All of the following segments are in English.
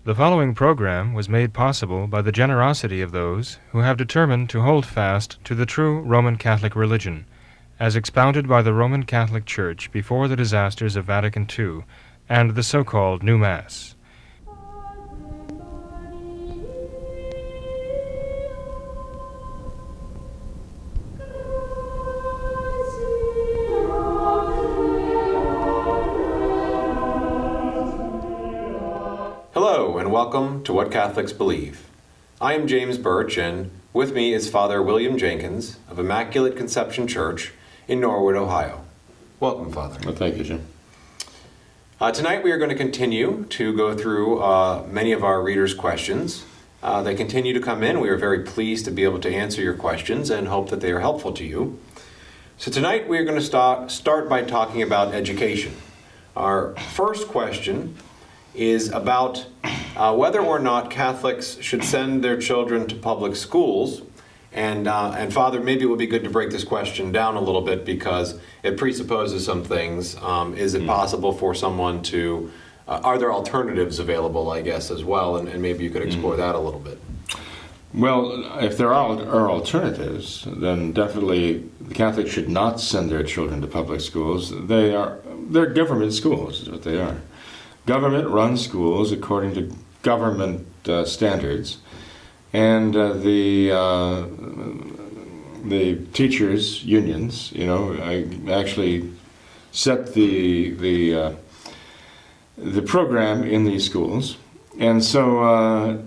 The following program was made possible by the generosity of those who have determined to hold fast to the true Roman Catholic religion, as expounded by the Roman Catholic Church before the disasters of Vatican II and the so-called New Mass. Hello, and welcome to What Catholics Believe. I am James Birch, and with me is Father William Jenkins of Immaculate Conception Church in Norwood, Ohio. Welcome, Father. Well, thank you, Jim. Tonight we are going to continue to go through many of our readers' questions. They continue to come in. We are very pleased to be able to answer your questions and hope that they are helpful to you. So tonight we are going to start by talking about education. Our first question is about whether or not Catholics should send their children to public schools. And Father, maybe it would be good to break this question down a little bit because it presupposes some things. Is it possible for someone to, are there alternatives available, I guess, as well? And maybe you could explore that a little bit. Well, if there are alternatives, then definitely the Catholics should not send their children to public schools. They're government schools, is what they are. Government-run schools according to government standards, and the teachers' unions, actually set the program in these schools, and so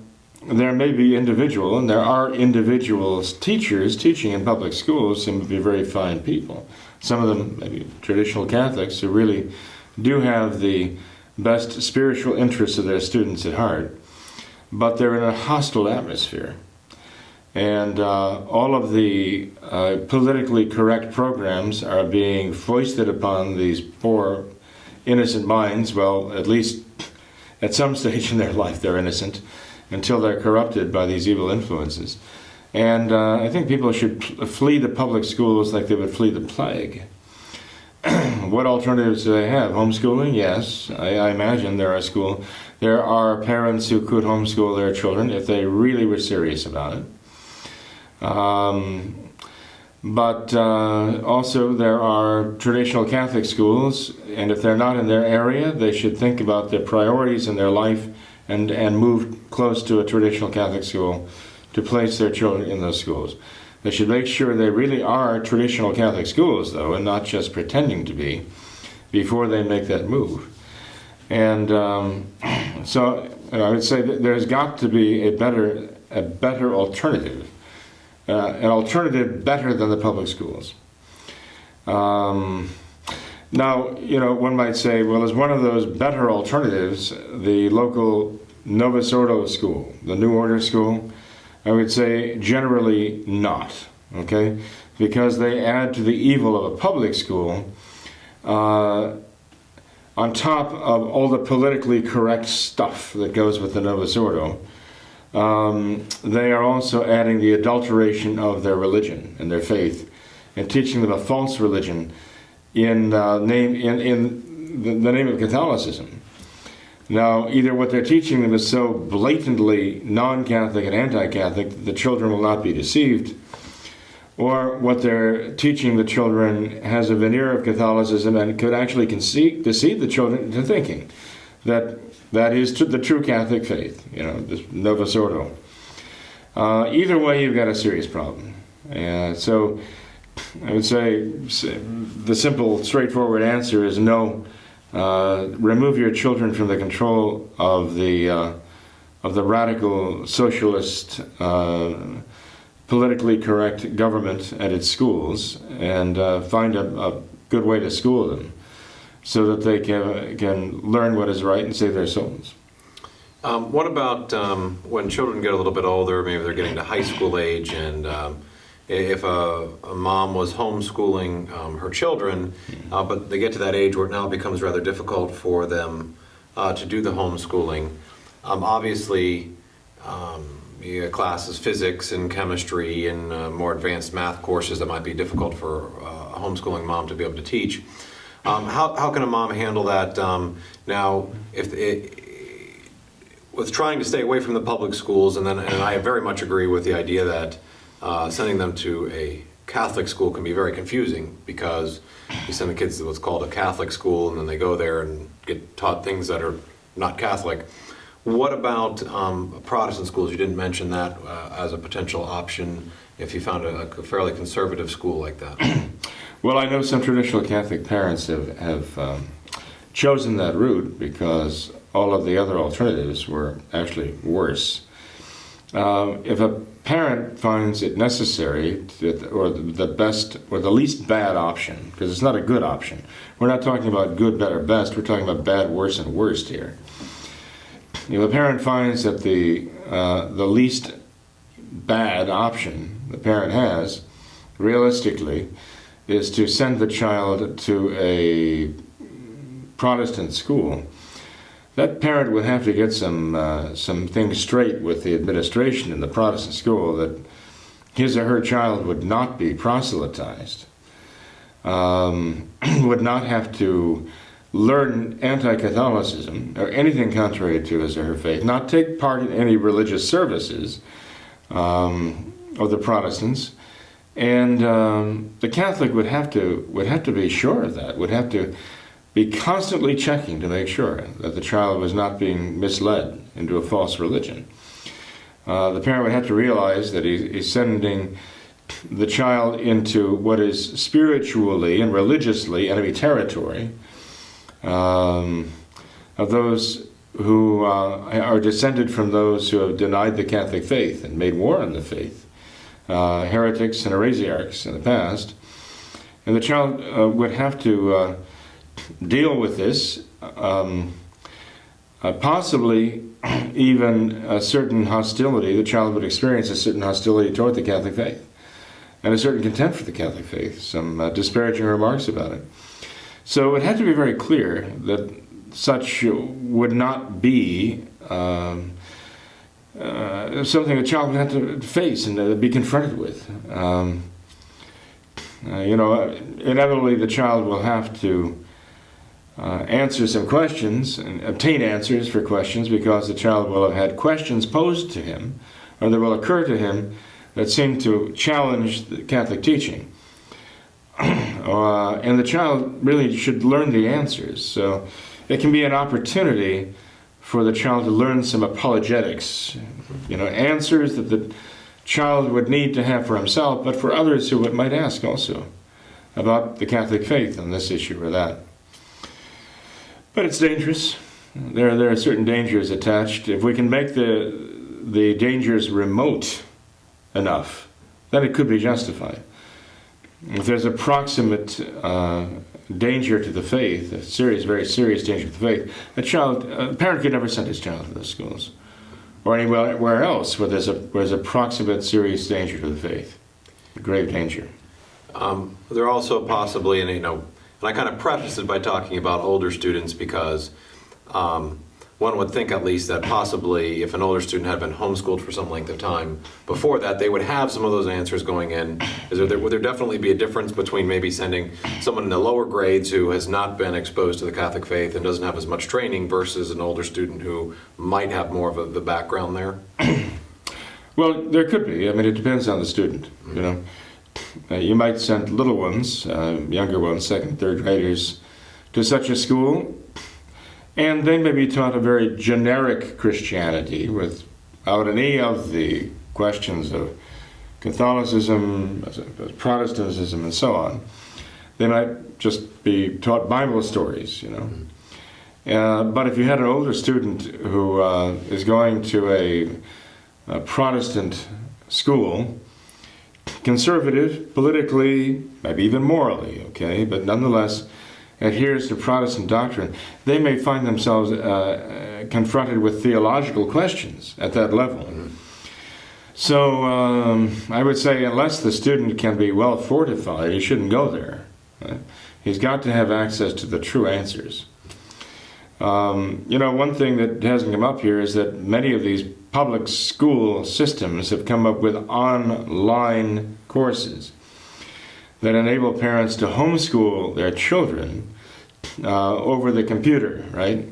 there may be individual, and there are individual teachers teaching in public schools, seem to be very fine people. Some of them, maybe traditional Catholics, who really do have the best spiritual interests of their students at heart, but they're in a hostile atmosphere. And all of the politically correct programs are being foisted upon these poor, innocent minds. Well, at least at some stage in their life they're innocent, until they're corrupted by these evil influences. And I think people should flee the public schools like they would flee the plague. What alternatives do they have? Homeschooling? Yes, I imagine there are parents who could homeschool their children if they really were serious about it. But also there are traditional Catholic schools, and if they're not in their area, they should think about their priorities in their life and move close to a traditional Catholic school to place their children in those schools. They should make sure they really are traditional Catholic schools, though, and not just pretending to be, before they make that move. And so I would say that there's got to be a better alternative, an alternative better than the public schools. Now, one might say, well, as one of those better alternatives, the local Novus Ordo school, the New Order school, I would say generally not, okay? Because they add to the evil of a public school on top of all the politically correct stuff that goes with the Novus Ordo. They are also adding the adulteration of their religion and their faith and teaching them a false religion in the name of Catholicism. Now, either what they're teaching them is so blatantly non-Catholic and anti-Catholic that the children will not be deceived, or what they're teaching the children has a veneer of Catholicism and could actually deceive the children into thinking that is the true Catholic faith, this Novus Ordo. Either way, you've got a serious problem. So I would say the simple, straightforward answer is no. Remove your children from the control of the radical socialist, politically correct government at its schools, and find a good way to school them, so that they can learn what is right and save their souls. What about when children get a little bit older? Maybe they're getting to high school age, and if a mom was homeschooling her children, but they get to that age where it now becomes rather difficult for them to do the homeschooling. Obviously, you get classes, physics and chemistry and more advanced math courses that might be difficult for a homeschooling mom to be able to teach. How can a mom handle that now? If with trying to stay away from the public schools, and I very much agree with the idea that sending them to a Catholic school can be very confusing, because you send the kids to what's called a Catholic school, and then they go there and get taught things that are not Catholic. What about Protestant schools? You didn't mention that as a potential option if you found a fairly conservative school like that. Well, I know some traditional Catholic parents have chosen that route because all of the other alternatives were actually worse. If a parent finds it necessary, or the best or the least bad option, because it's not a good option. We're not talking about good, better, best. We're talking about bad, worse, and worst here. If a parent finds that the least bad option the parent has, realistically, is to send the child to a Protestant school, that parent would have to get some things straight with the administration in the Protestant school, that his or her child would not be proselytized, would not have to learn anti-Catholicism or anything contrary to his or her faith, not take part in any religious services of the Protestants, and the Catholic would have to be sure of that, would have to be constantly checking to make sure that the child was not being misled into a false religion. The parent would have to realize that he's sending the child into what is spiritually and religiously enemy territory of those who are descended from those who have denied the Catholic faith and made war on the faith, heretics and heresiarchs in the past. And the child would have to deal with this, possibly even a certain hostility. The child would experience a certain hostility toward the Catholic faith and a certain contempt for the Catholic faith, some disparaging remarks about it. So it had to be very clear that such would not be something a child would have to face and be confronted with. Inevitably the child will have to answer some questions and obtain answers for questions, because the child will have had questions posed to him, or that will occur to him, that seem to challenge the Catholic teaching. And the child really should learn the answers. So it can be an opportunity for the child to learn some apologetics, answers that the child would need to have for himself, but for others who might ask also about the Catholic faith on this issue or that. But it's dangerous. There are certain dangers attached. If we can make the dangers remote enough, then it could be justified. If there's a proximate danger to the faith, a serious, very serious danger to the faith, a parent could never send his child to those schools, or anywhere else where there's a proximate serious danger to the faith, a grave danger. There are also possibly, and I kind of preface it by talking about older students, because one would think at least that possibly if an older student had been homeschooled for some length of time before that, they would have some of those answers going in. Would there definitely be a difference between maybe sending someone in the lower grades who has not been exposed to the Catholic faith and doesn't have as much training versus an older student who might have more of the background there? Well, there could be. I mean, it depends on the student, You might send little ones, younger ones, second, third graders, to such a school, and they may be taught a very generic Christianity without any of the questions of Catholicism, Protestantism, and so on. They might just be taught Bible stories, But if you had an older student who is going to a Protestant school, conservative, politically, maybe even morally, okay, but nonetheless adheres to Protestant doctrine, they may find themselves confronted with theological questions at that level. Mm-hmm. So I would say unless the student can be well fortified, he shouldn't go there. Right? He's got to have access to the true answers. One thing that hasn't come up here is that many of these public school systems have come up with online courses that enable parents to homeschool their children over the computer, right?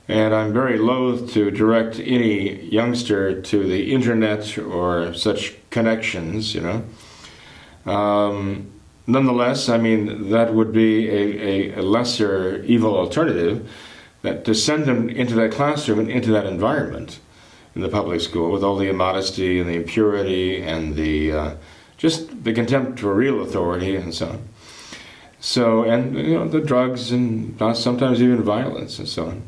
And I'm very loath to direct any youngster to the internet or such connections, you know. Nonetheless, I mean, that would be a lesser evil alternative, that to send them into that classroom and into that environment in the public school with all the immodesty and the impurity and the just the contempt for real authority and so on. So, and you know, the drugs and sometimes even violence and so on.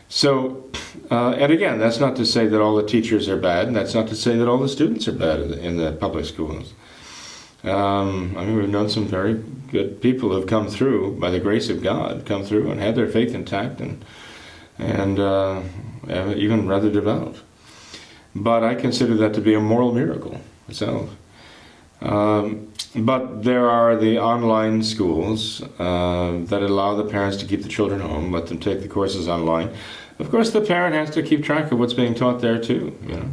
So, and again, that's not to say that all the teachers are bad, and that's not to say that all the students are bad in the public schools. I mean, we've known some very good people who have come through, by the grace of God, come through and had their faith intact and even rather devout. But I consider that to be a moral miracle myself. But there are the online schools that allow the parents to keep the children home, let them take the courses online. Of course, the parent has to keep track of what's being taught there too, you know,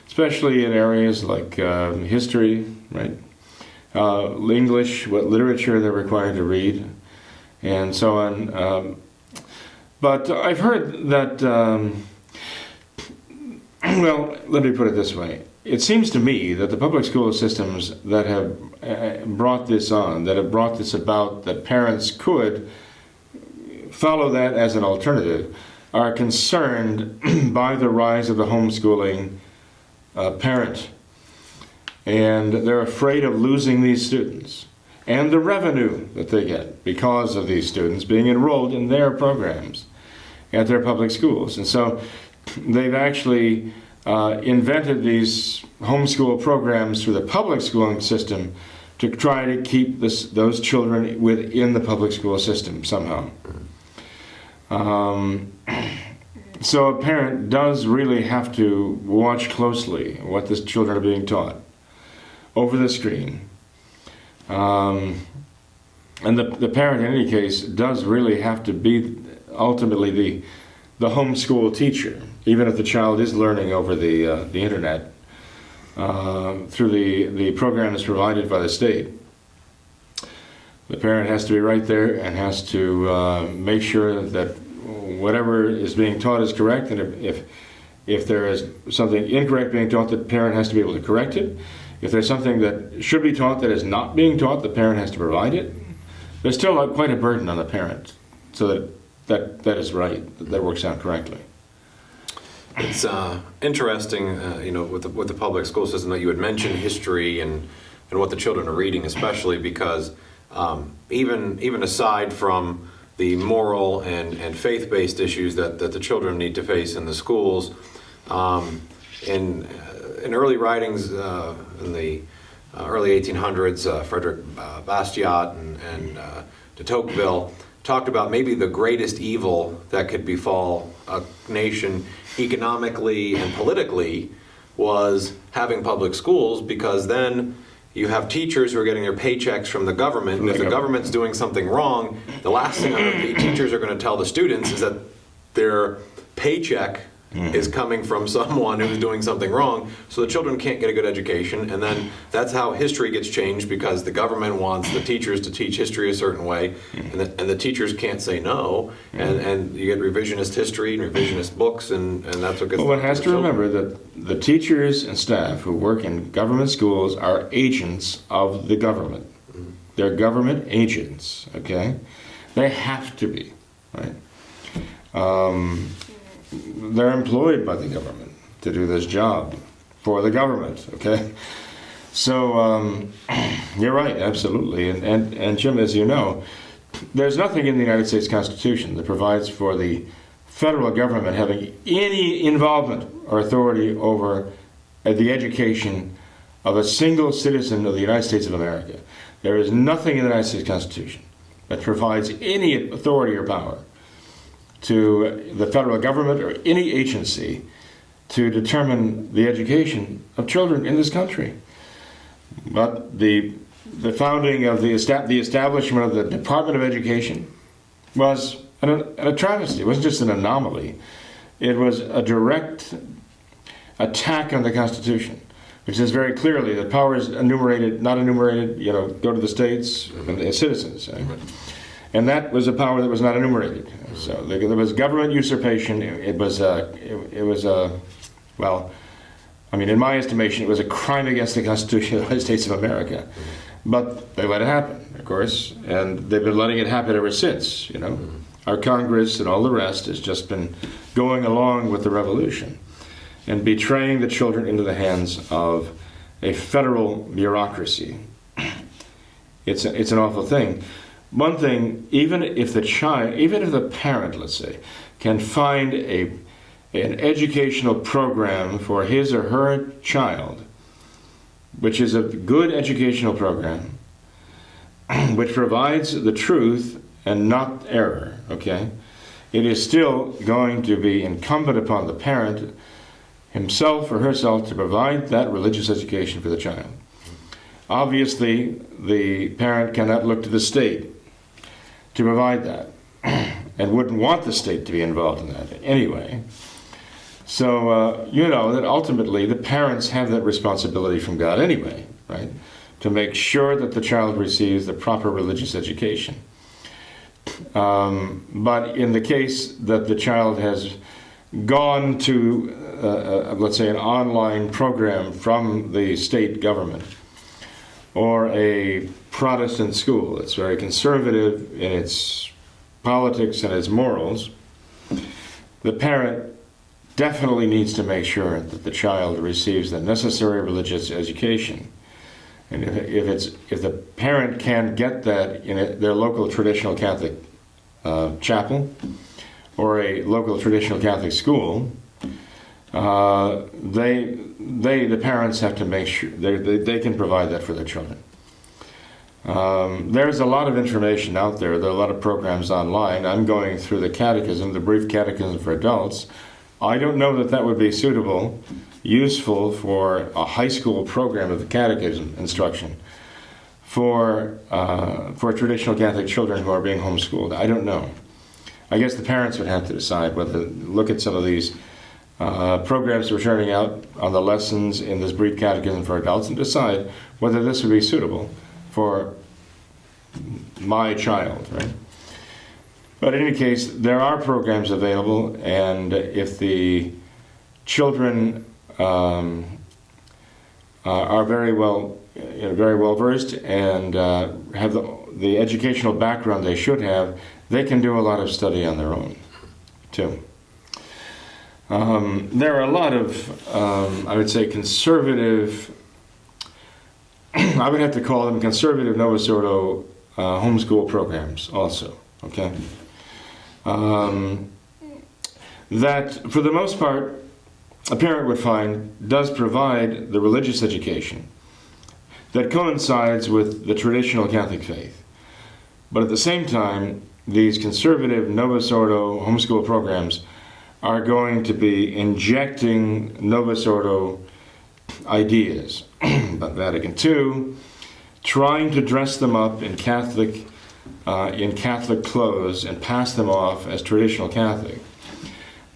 especially in areas like history, right? English, what literature they're required to read, and so on. But I've heard that, well, let me put it this way. It seems to me that the public school systems that have brought this on, that have brought this about, that parents could follow that as an alternative, are concerned by the rise of the homeschooling parent. And they're afraid of losing these students and the revenue that they get because of these students being enrolled in their programs at their public schools. And so they've actually invented these homeschool programs through the public schooling system to try to keep those children within the public school system somehow. So a parent does really have to watch closely what the children are being taught over the screen. And the parent, in any case, does really have to be ultimately the homeschool teacher, even if the child is learning over the internet through the programs provided by the state. The parent has to be right there and has to make sure that whatever is being taught is correct, and if there is something incorrect being taught, the parent has to be able to correct it. If there's something that should be taught that is not being taught, the parent has to provide it. There's still quite a burden on the parent, so that is right, that works out correctly. It's interesting, you know, with the public school system that you had mentioned history and what the children are reading, especially because even aside from the moral and faith-based issues that the children need to face in the schools, in early writings in the early 1800s, Frederick Bastiat and de Tocqueville talked about maybe the greatest evil that could befall a nation economically and politically was having public schools, because then you have teachers who are getting their paychecks from the government. And if the government's doing something wrong, the last thing the teachers are going to tell the students is that their paycheck is coming from someone who's doing something wrong, so the children can't get a good education. And then that's how history gets changed, because the government wants the teachers to teach history a certain way, and the teachers can't say no, and you get revisionist history and revisionist books, and that's what gets. Well, one has to remember that the teachers and staff who work in government schools are agents of the government. They're government agents, okay? They have to be, right? They're employed by the government to do this job for the government, okay? So you're right, absolutely. And Jim, as you know, there's nothing in the United States Constitution that provides for the federal government having any involvement or authority over the education of a single citizen of the United States of America. There is nothing in the United States Constitution that provides any authority or power to the federal government or any agency to determine the education of children in this country. But the founding of the establishment of the Department of Education was a travesty. It wasn't just an anomaly. It was a direct attack on the Constitution, which says very clearly that power is enumerated, not enumerated, go to the states and the citizens. Right? And that was a power that was not enumerated. So there was government usurpation. It was well, I mean, in my estimation, it was a crime against the Constitution of the United States of America. But they let it happen, of course, and they've been letting it happen ever since, you know. Our Congress and all the rest has just been going along with the revolution and betraying the children into the hands of a federal bureaucracy. It's an awful thing. One thing, even if the parent, let's say, can find an educational program for his or her child, which is a good educational program, which provides the truth and not error, okay? It is still going to be incumbent upon the parent himself or herself to provide that religious education for the child. Obviously, the parent cannot look to the state to provide that and wouldn't want the state to be involved in that anyway. So, you know that ultimately the parents have that responsibility from God anyway, right? To make sure that the child receives the proper religious education. But in the case that the child has gone to, let's say, an online program from the state government or a Protestant school that's very conservative in its politics and its morals, the parent definitely needs to make sure that the child receives the necessary religious education. And if the parent can't get that in their local traditional Catholic chapel or a local traditional Catholic school, the parents have to make sure they can provide that for their children. There's a lot of information out there. There are a lot of programs online. I'm going through the catechism, the brief catechism for adults. I don't know that would be suitable, useful for a high school program of the catechism instruction for traditional Catholic children who are being homeschooled. I don't know. I guess the parents would have to decide whether look at some of these programs we're turning out on the lessons in this brief catechism for adults and decide whether this would be suitable for my child, right? But in any case, there are programs available, and if the children are very well versed and have the educational background they should have, they can do a lot of study on their own, too. There are a lot of, I would say, conservative, I would have to call them conservative Novus Ordo homeschool programs also, okay? That, for the most part, a parent would find does provide the religious education that coincides with the traditional Catholic faith. But at the same time, these conservative Novus Ordo homeschool programs are going to be injecting Novus Ordo ideas about Vatican II, trying to dress them up in Catholic clothes and pass them off as traditional Catholic.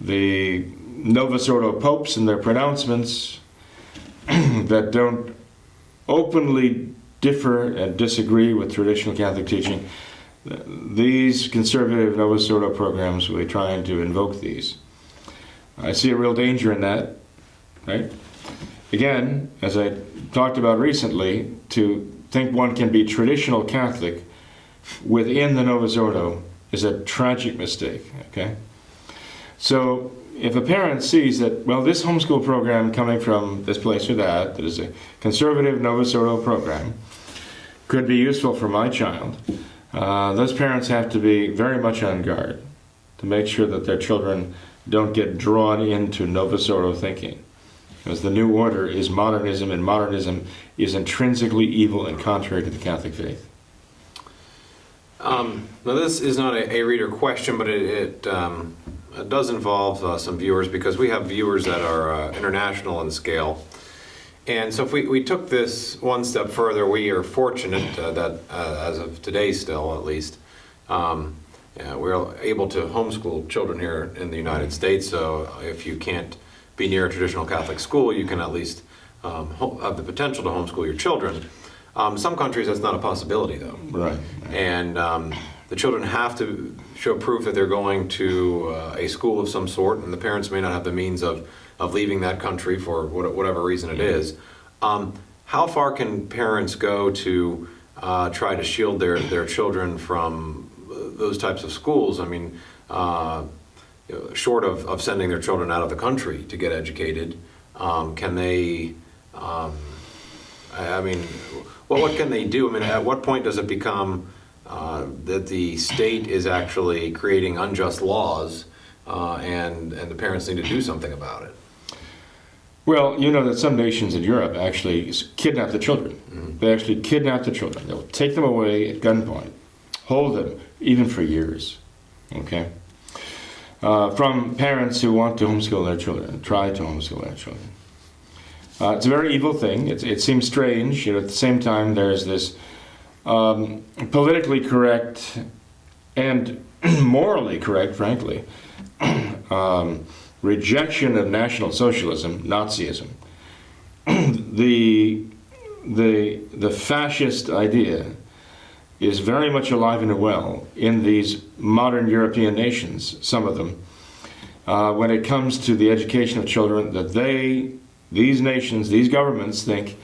The Novus Ordo popes and their pronouncements that don't openly differ and disagree with traditional Catholic teaching, these conservative Novus Ordo programs will be trying to invoke these. I see a real danger in that, right? Again, as I talked about recently, to think one can be traditional Catholic within the Novus Ordo is a tragic mistake, okay? So if a parent sees that, well, this homeschool program coming from this place or that is a conservative Novus Ordo program, could be useful for my child, those parents have to be very much on guard to make sure that their children don't get drawn into Novus Ordo thinking. Because the new order is modernism, and modernism is intrinsically evil and contrary to the Catholic faith. Now this is not a reader question, but it does involve some viewers, because we have viewers that are international in scale. And so if we took this one step further, we are fortunate that as of today still at least, we're able to homeschool children here in the United States. So if you can't be near a traditional Catholic school, you can at least have the potential to homeschool your children. Some countries that's not a possibility though. Right. And the children have to show proof that they're going to a school of some sort, and the parents may not have the means of leaving that country for whatever reason it is. How far can parents go to try to shield their children from those types of schools? I mean, short of sending their children out of the country to get educated, can they, I mean, what can they do? I mean, at what point does it become that the state is actually creating unjust laws and the parents need to do something about it? Well, you know that some nations in Europe actually kidnap the children. Mm-hmm. They actually kidnap the children. They'll take them away at gunpoint, hold them, even for years, okay? From parents who want to homeschool their children, try to homeschool their children. It's a very evil thing. It seems strange. You know, at the same time, there's this politically correct and morally correct, frankly, rejection of National Socialism, Nazism. The fascist idea is very much alive and well in these modern European nations, some of them, when it comes to the education of children, that these nations, these governments think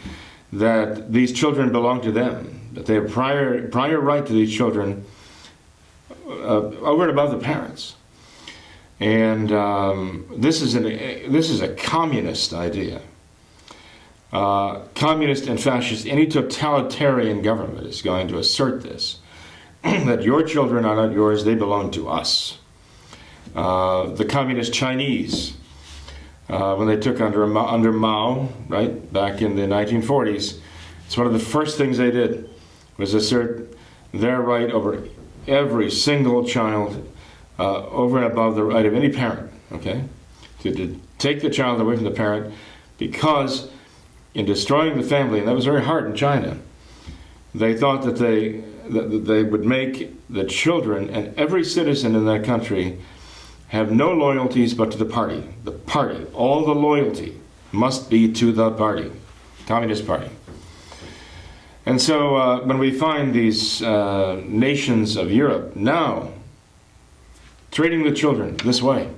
that these children belong to them, that they have prior right to these children over and above the parents. And this is a communist idea. Communist and fascist, any totalitarian government is going to assert this, that your children are not yours, they belong to us. The communist Chinese, when they took under Mao, right, back in the 1940s, it's one of the first things they did was assert their right over every single child, over and above the right of any parent, okay? To take the child away from the parent, because in destroying the family, and that was very hard in China, they thought that they would make the children and every citizen in that country have no loyalties but to the party. The party, all the loyalty must be to the party, Communist Party. And so when we find these nations of Europe now treating the children this way,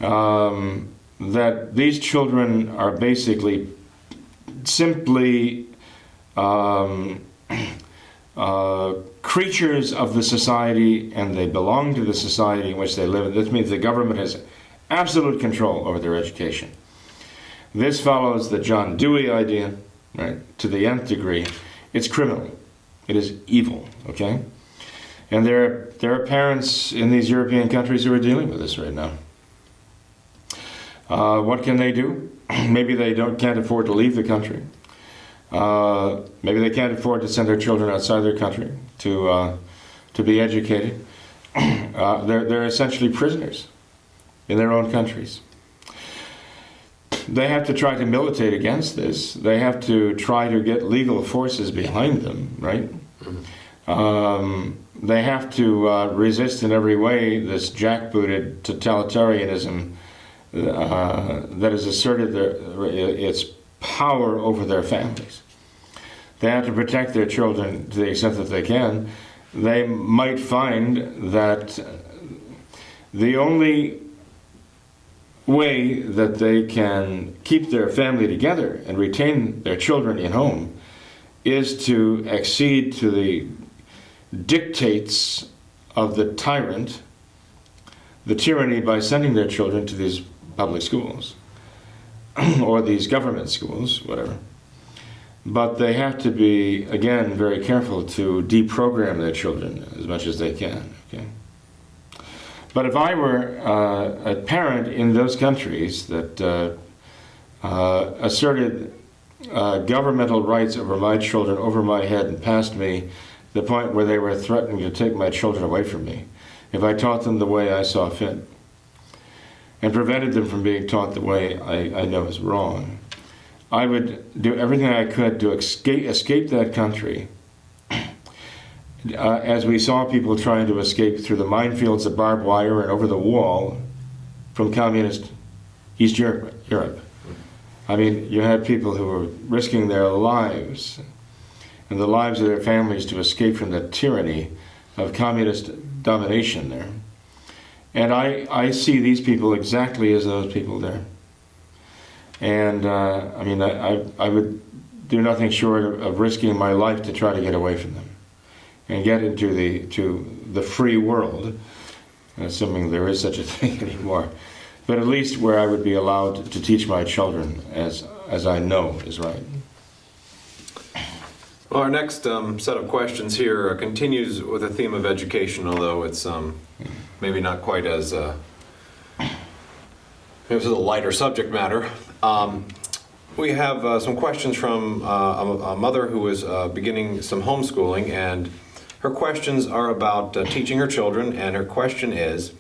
that these children are basically simply creatures of the society, and they belong to the society in which they live. This means the government has absolute control over their education. This follows the John Dewey idea, right, to the nth degree. It's criminal. It is evil, okay? And there are parents in these European countries who are dealing with this right now. What can they do? Maybe they can't afford to leave the country. Maybe they can't afford to send their children outside their country to be educated. They're essentially prisoners in their own countries. They have to try to militate against this. They have to try to get legal forces behind them, right? They have to resist in every way this jackbooted totalitarianism that has asserted its power over their families. They have to protect their children to the extent that they can. They might find that the only way that they can keep their family together and retain their children in home is to accede to the dictates of the tyrant, the tyranny, by sending their children to these public schools or these government schools, whatever. But they have to be, again, very careful to deprogram their children as much as they can, okay? But if I were a parent in those countries that asserted governmental rights over my children, over my head, and past me, the point where they were threatening to take my children away from me, if I taught them the way I saw fit, and prevented them from being taught the way I know is wrong, I would do everything I could to escape that country, as we saw people trying to escape through the minefields of barbed wire and over the wall from communist East Europe. I mean, you had people who were risking their lives and the lives of their families to escape from the tyranny communist domination there. And I see these people exactly as those people there. And I mean, I would do nothing short of risking my life to try to get away from them and get into the free world, assuming there is such a thing anymore. But at least where I would be allowed to teach my children as I know is right. Well, our next set of questions here continues with the theme of education, although it's maybe not quite as it was a lighter subject matter. We have some questions from a mother who is beginning some homeschooling, and her questions are about teaching her children, and her question is,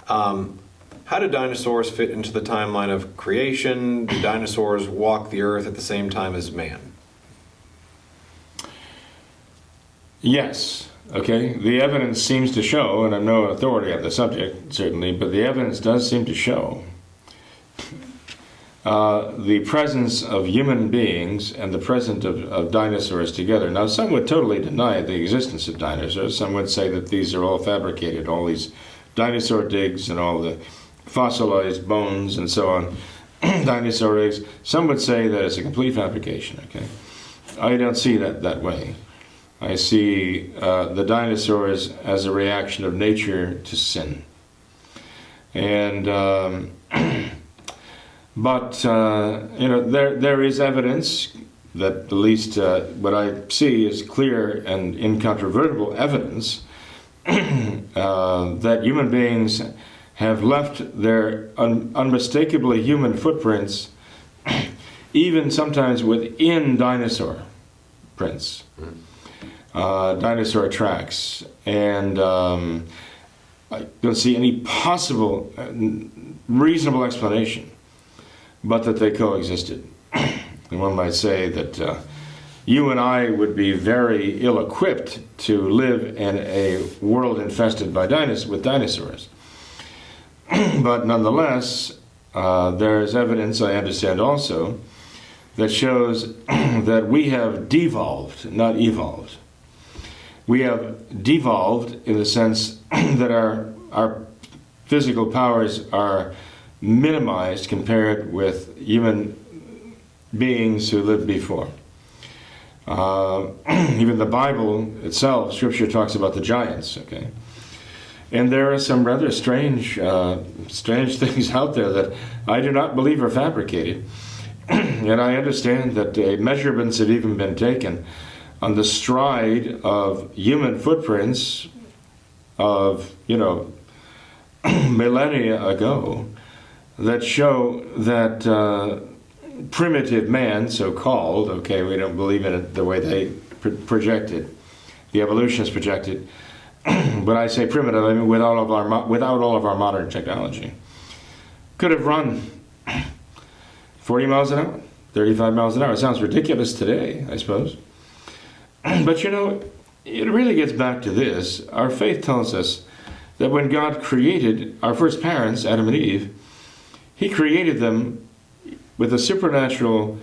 how do dinosaurs fit into the timeline of creation? Do dinosaurs walk the earth at the same time as man? Yes. Okay. The evidence seems to show, and I'm no authority on the subject, certainly, but the evidence does seem to show the presence of human beings and the presence of dinosaurs together. Now, some would totally deny the existence of dinosaurs. Some would say that these are all fabricated, all these dinosaur digs and all the fossilized bones and so on, dinosaur eggs. Some would say that it's a complete fabrication, okay? I don't see that way. I see the dinosaurs as a reaction of nature to sin. And, but, you know, there is evidence that at least what I see is clear and incontrovertible evidence that human beings have left their unmistakably human footprints, even sometimes within dinosaur prints. Dinosaur tracks, and I don't see any possible reasonable explanation but that they coexisted. And one might say that you and I would be very ill-equipped to live in a world infested by with dinosaurs. But nonetheless, there is evidence, I understand also, that shows that we have devolved, not evolved. We have devolved in the sense that our physical powers are minimized compared with human beings who lived before. Even the Bible itself, Scripture talks about the giants, okay? And there are some rather strange things out there that I do not believe are fabricated. And I understand that measurements have even been taken on the stride of human footprints of, millennia ago that show that primitive man, so-called, okay, we don't believe in it the way they projected, the evolutionists projected, but I say primitive, I mean without all of our modern technology, could have run 40 miles an hour, 35 miles an hour. It sounds ridiculous today, I suppose. But it really gets back to this. Our faith tells us that when God created our first parents, Adam and Eve, He created them with a supernatural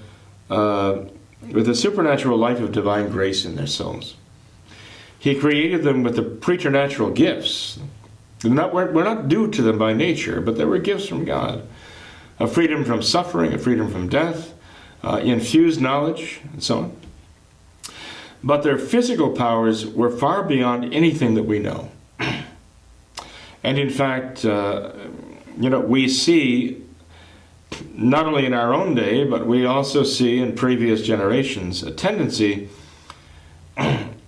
life of divine grace in their souls. He created them with the preternatural gifts. We're not due to them by nature, but they were gifts from God. A freedom from suffering, a freedom from death, infused knowledge, and so on. But their physical powers were far beyond anything that we know. And in fact, we see, not only in our own day, but we also see in previous generations, a tendency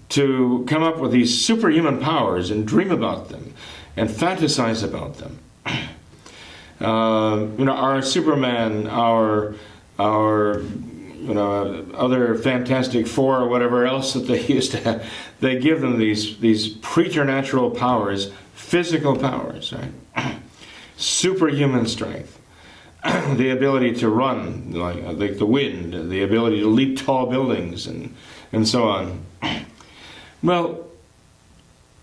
to come up with these superhuman powers and dream about them and fantasize about them. Our Superman, our other Fantastic Four or whatever else that they used to have, they give them these preternatural powers, physical powers, right? Superhuman strength, the ability to run like the wind, the ability to leap tall buildings, and so on. Well,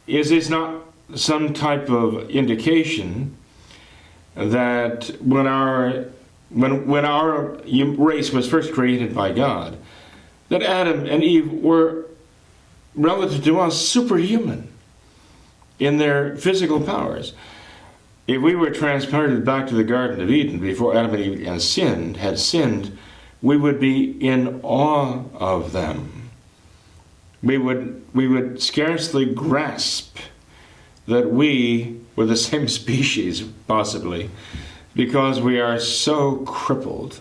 is this not some type of indication that when our race was first created by God, that Adam and Eve were, relative to us, superhuman? in their physical powers. If we were transported back to the Garden of Eden before Adam and Eve had sinned, we would be in awe of them. We would scarcely grasp that we were the same species, possibly, because we are so crippled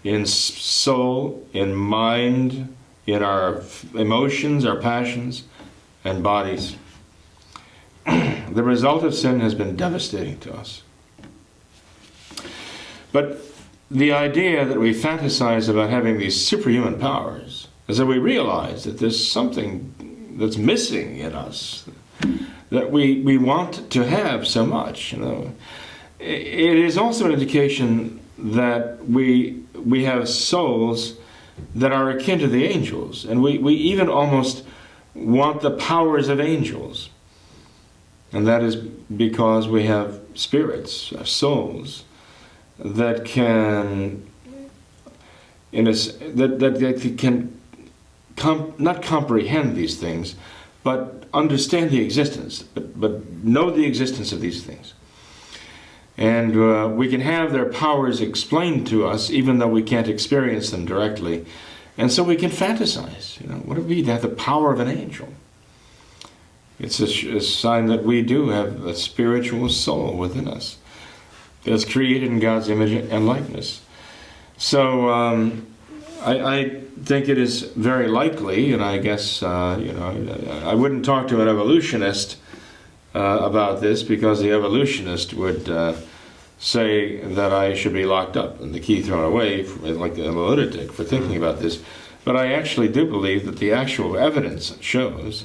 in soul, in mind, in our emotions, our passions, and bodies. The result of sin has been devastating to us. But the idea that we fantasize about having these superhuman powers is that we realize that there's something that's missing in us that we want to have so much. It is also an indication that we have souls that are akin to the angels, and we even almost want the powers of angels. And that is because we have spirits, souls, that can, that can not comprehend these things, but understand the existence, but know the existence of these things. And we can have their powers explained to us, even though we can't experience them directly. And so we can fantasize. What if we have the power of an angel? It's a sign that we do have a spiritual soul within us that's created in God's image and likeness. So I think it is very likely, and I guess I wouldn't talk to an evolutionist about this, because the evolutionist would say that I should be locked up and the key thrown away, like a lunatic, for thinking about this. But I actually do believe that the actual evidence shows,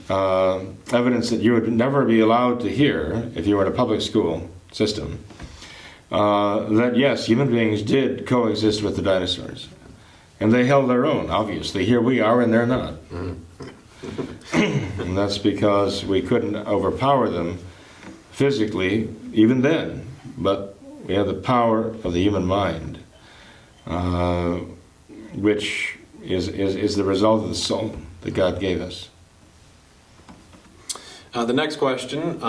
evidence that you would never be allowed to hear if you were in a public school system, that yes, human beings did coexist with the dinosaurs. And they held their own, obviously. Here we are and they're not. And that's because we couldn't overpower them physically, even then. But we have the power of the human mind, which is the result of the soul that God gave us. The next question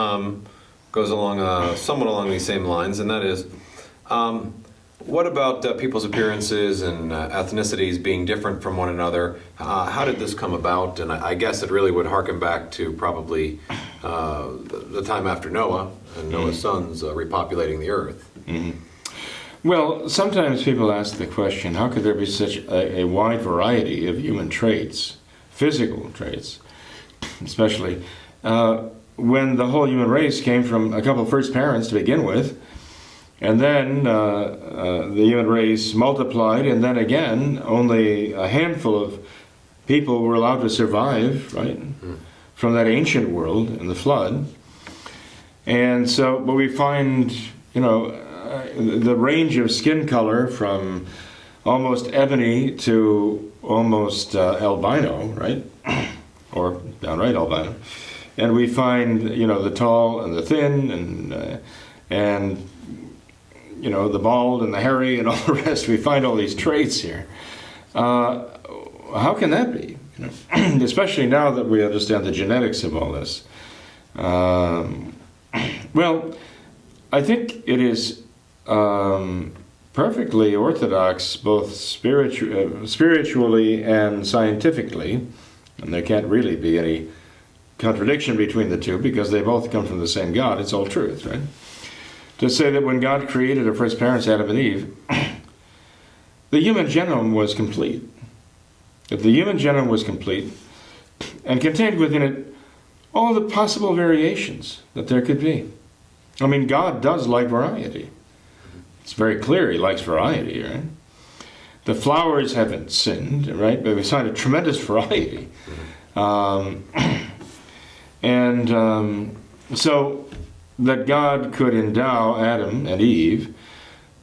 goes along somewhat along these same lines, and that is, what about people's appearances and ethnicities being different from one another? How did this come about? And I guess it really would harken back to probably the time after Noah and Noah's sons repopulating the earth. Mm-hmm. Well, sometimes people ask the question, how could there be such a wide variety of human traits, physical traits, especially when the whole human race came from a couple of first parents to begin with, and then the human race multiplied, and then again only a handful of people were allowed to survive, right, from that ancient world in the flood. And so, but we find, the range of skin color from almost ebony to almost albino, right, or downright albino. And we find, the tall and the thin, and the bald and the hairy and all the rest. We find all these traits here. How can that be? Especially now that we understand the genetics of all this. Well, I think it is perfectly orthodox, both spiritually and scientifically, and there can't really be any contradiction between the two, because they both come from the same God. It's all truth, right? To say that when God created our first parents, Adam and Eve, the human genome was complete. If the human genome was complete and contained within it all the possible variations that there could be. I mean, God does like variety. It's very clear He likes variety, right? The flowers haven't sinned, right? But we find a tremendous variety. So that God could endow Adam and Eve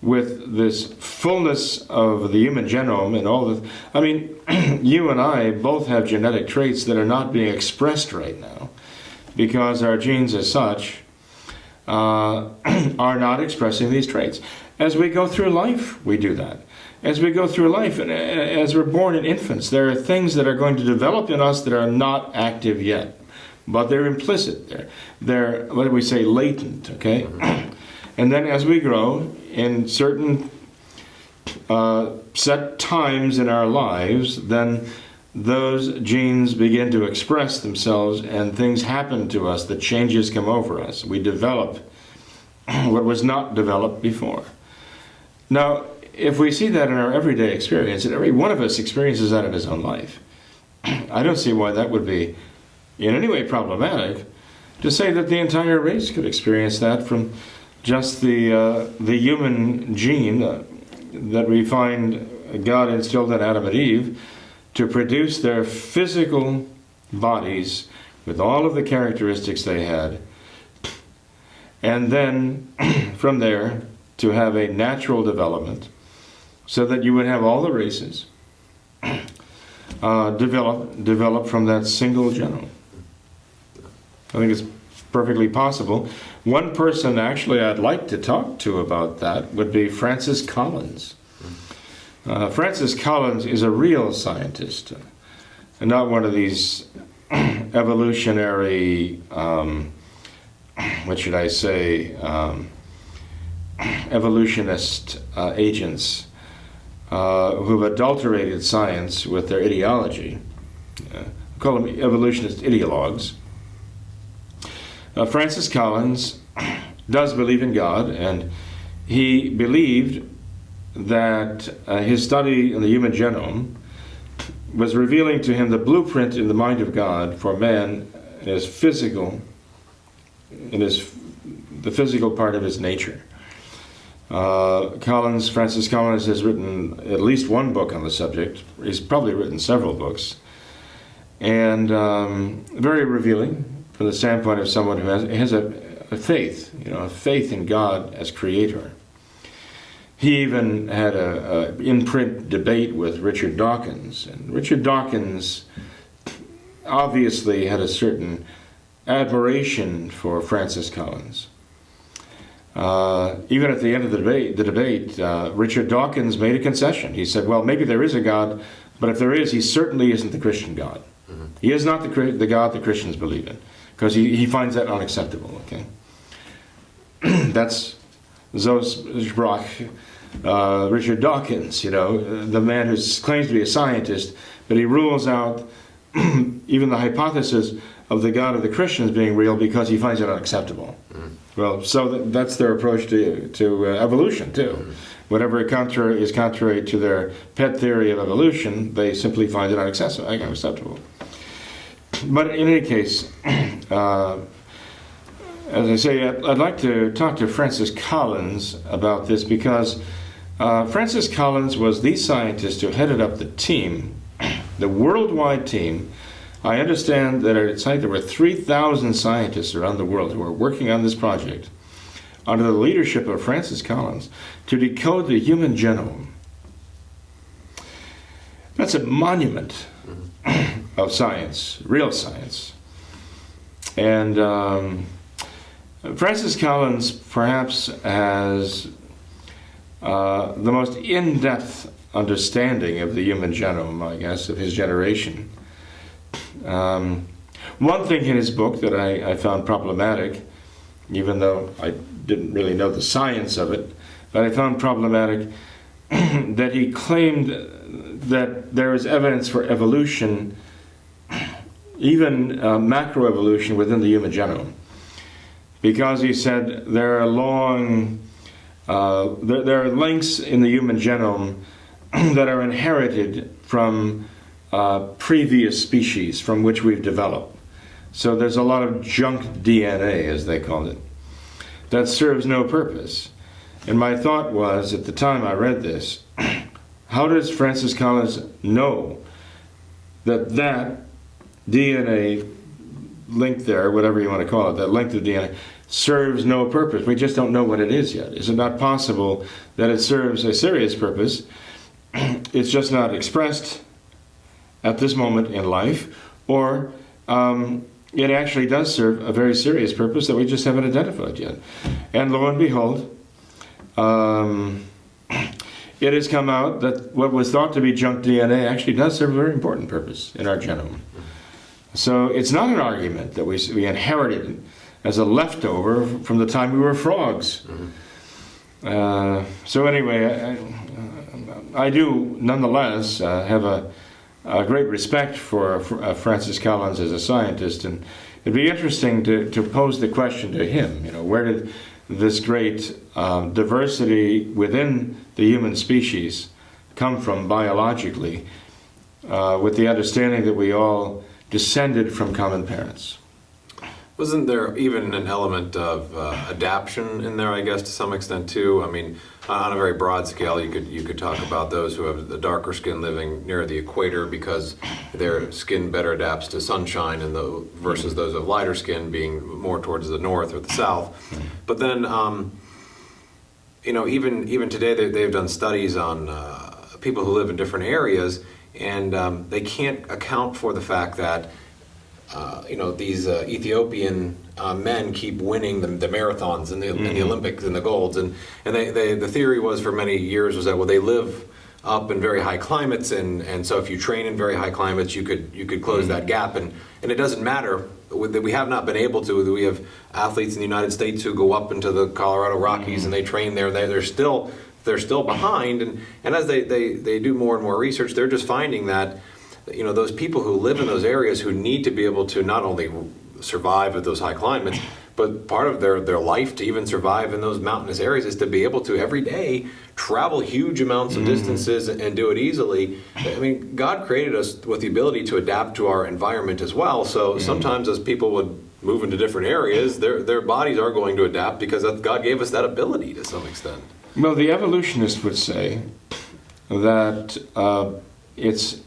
with this fullness of the human genome and all the... I mean, you and I both have genetic traits that are not being expressed right now because our genes as such are not expressing these traits. As we go through life, we do that. As we go through life, and as we're born in infants, there are things that are going to develop in us that are not active yet. but they're implicit. They're what do we say, latent, okay? And then as we grow in certain set times in our lives, then those genes begin to express themselves and things happen to us, the changes come over us. We develop what was not developed before. Now, if we see that in our everyday experience, and every one of us experiences that in his own life, I don't see why that would be in any way problematic to say that the entire race could experience that from just the human gene that we find God instilled in Adam and Eve to produce their physical bodies with all of the characteristics they had, and then from there to have a natural development so that you would have all the races develop from that single genome. I think it's perfectly possible. One person actually I'd like to talk to about that would be Francis Collins. Francis Collins is a real scientist, and not one of these evolutionary, what should I say, evolutionist agents who've adulterated science with their ideology. Call them evolutionist ideologues. Francis Collins does believe in God, and he believed that his study in the human genome was revealing to him the blueprint in the mind of God for man in his physical, the physical part of his nature. Francis Collins has written at least one book on the subject. He's probably written several books, and very revealing from the standpoint of someone who has a faith, a faith in God as creator. He even had a in-print debate with Richard Dawkins, and Richard Dawkins obviously had a certain admiration for Francis Collins. Even at the end of the debate, Richard Dawkins made a concession. He said, well, maybe there is a God, but if there is, he certainly isn't the Christian God. Mm-hmm. He is not the God that Christians believe in, because he finds that unacceptable, okay? That's Zosbrock, Richard Dawkins, the man who claims to be a scientist, but he rules out even the hypothesis of the God of the Christians being real because he finds it unacceptable. Mm. Well, so that's their approach to evolution, too. Mm. Whatever is contrary to their pet theory of evolution, they simply find it unacceptable. But in any case, as I say, I'd like to talk to Francis Collins about this because Francis Collins was the scientist who headed up the team, the worldwide team. I understand that at its height there were 3,000 scientists around the world who were working on this project under the leadership of Francis Collins to decode the human genome. That's a monument of science, real science. And Francis Collins perhaps has the most in-depth understanding of the human genome, I guess, of his generation. One thing in his book that I found problematic, even though I didn't really know the science of it, but I found problematic that he claimed that there is evidence for evolution, even macroevolution within the human genome. Because he said there are there are links in the human genome that are inherited from previous species from which we've developed. So there's a lot of junk DNA, as they call it, that serves no purpose. And my thought was, at the time I read this, how does Francis Collins know that DNA link there, whatever you want to call it, that length of DNA, serves no purpose? We just don't know what it is yet. Is it not possible that it serves a serious purpose? It's just not expressed at this moment in life, or it actually does serve a very serious purpose that we just haven't identified yet. And lo and behold, it has come out that what was thought to be junk DNA actually does serve a very important purpose in our genome. So it's not an argument that we inherited as a leftover from the time we were frogs. So anyway, I do nonetheless have a great respect for Francis Collins as a scientist, and it'd be interesting to pose the question to him, where did this great diversity within the human species come from biologically, with the understanding that we all descended from common parents. Wasn't there even an element of adaptation in there, I guess, to some extent too? I mean, on a very broad scale, you could talk about those who have the darker skin living near the equator because their skin better adapts to sunshine, and versus those of lighter skin being more towards the north or the south. But then, even today, they've done studies on people who live in different areas, and they can't account for the fact that these Ethiopian men keep winning the marathons and the Olympics and the golds, and the theory was for many years was that they live up in very high climates, and so if you train in very high climates, you could close that gap, and it doesn't matter that we have not been able to. We have athletes in the United States who go up into the Colorado Rockies and they train there. They're still behind, and as they do more and more research, they're just finding that those people who live in those areas who need to be able to not only survive at those high climates, but part of their life to even survive in those mountainous areas is to be able to every day travel huge amounts of distances and do it easily. I mean, God created us with the ability to adapt to our environment as well. So sometimes as people would move into different areas, their bodies are going to adapt because God gave us that ability to some extent. Well, the evolutionist would say that it's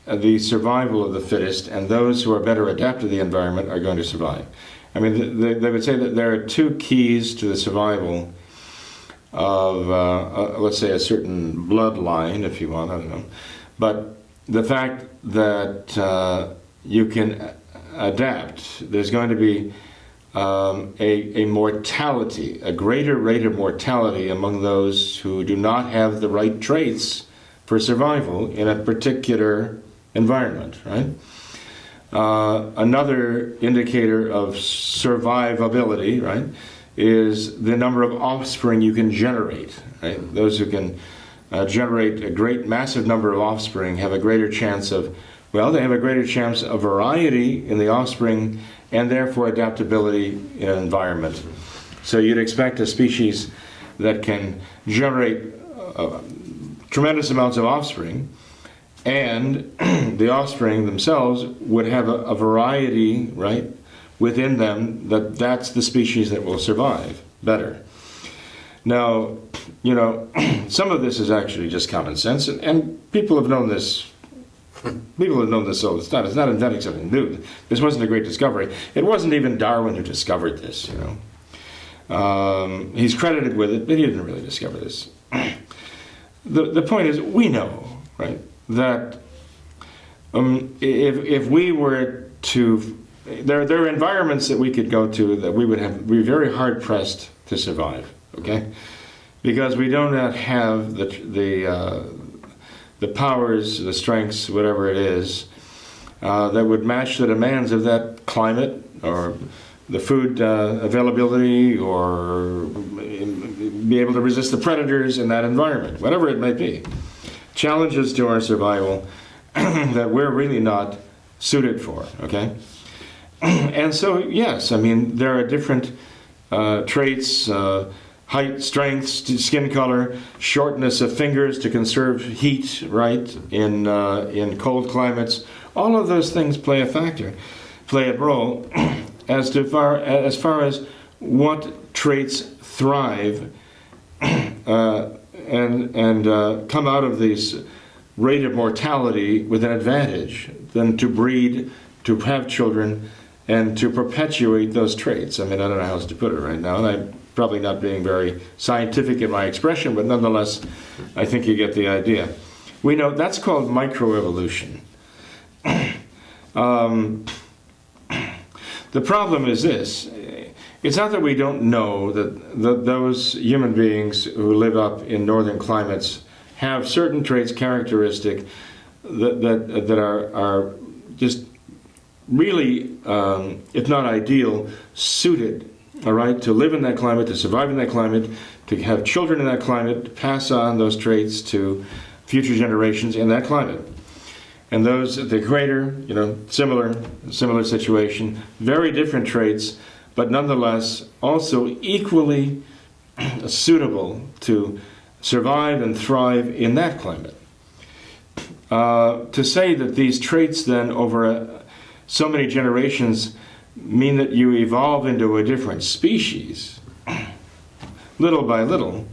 the survival of the fittest, and those who are better adapted to the environment are going to survive. I mean, they would say that there are two keys to the survival of, let's say, a certain bloodline, if you want, I don't know. But the fact that you can adapt, there's going to be a mortality, a greater rate of mortality among those who do not have the right traits for survival in a particular environment, right? Another indicator of survivability, right, is the number of offspring you can generate, right? Those who can generate a great, massive number of offspring have a greater chance of, they have a greater chance of variety in the offspring and therefore adaptability in an environment. So you'd expect a species that can generate tremendous amounts of offspring, and the offspring themselves would have a variety, right, within them, that's the species that will survive better. Now, some of this is actually just common sense, and people have known this. People have known this all the time. It's not inventing something new. This wasn't a great discovery. It wasn't even Darwin who discovered this, He's credited with it, but he didn't really discover this. The point is, we know, right, that if we were to, there are environments that we could go to that we would be very hard pressed to survive, okay, because we do not have the powers, the strengths, whatever it is, that would match the demands of that climate or the food availability, or be able to resist the predators in that environment, whatever it may be. Challenges to our survival that we're really not suited for, okay? And so, yes, I mean, there are different traits, height, strength, skin color, shortness of fingers to conserve heat, right, in cold climates. All of those things play a role as far as what traits thrive and come out of this rate of mortality with an advantage than to breed, to have children, and to perpetuate those traits. I mean, I don't know how else to put it right now, and I'm probably not being very scientific in my expression, but nonetheless, I think you get the idea. We know that's called microevolution. The problem is this. It's not that we don't know that those human beings who live up in northern climates have certain traits characteristic that are just really, if not ideal, suited, all right, to live in that climate, to survive in that climate, to have children in that climate, to pass on those traits to future generations in that climate. And those at the equator, similar situation, very different traits, but nonetheless also equally suitable to survive and thrive in that climate. To say that these traits then over so many generations mean that you evolve into a different species, little by little,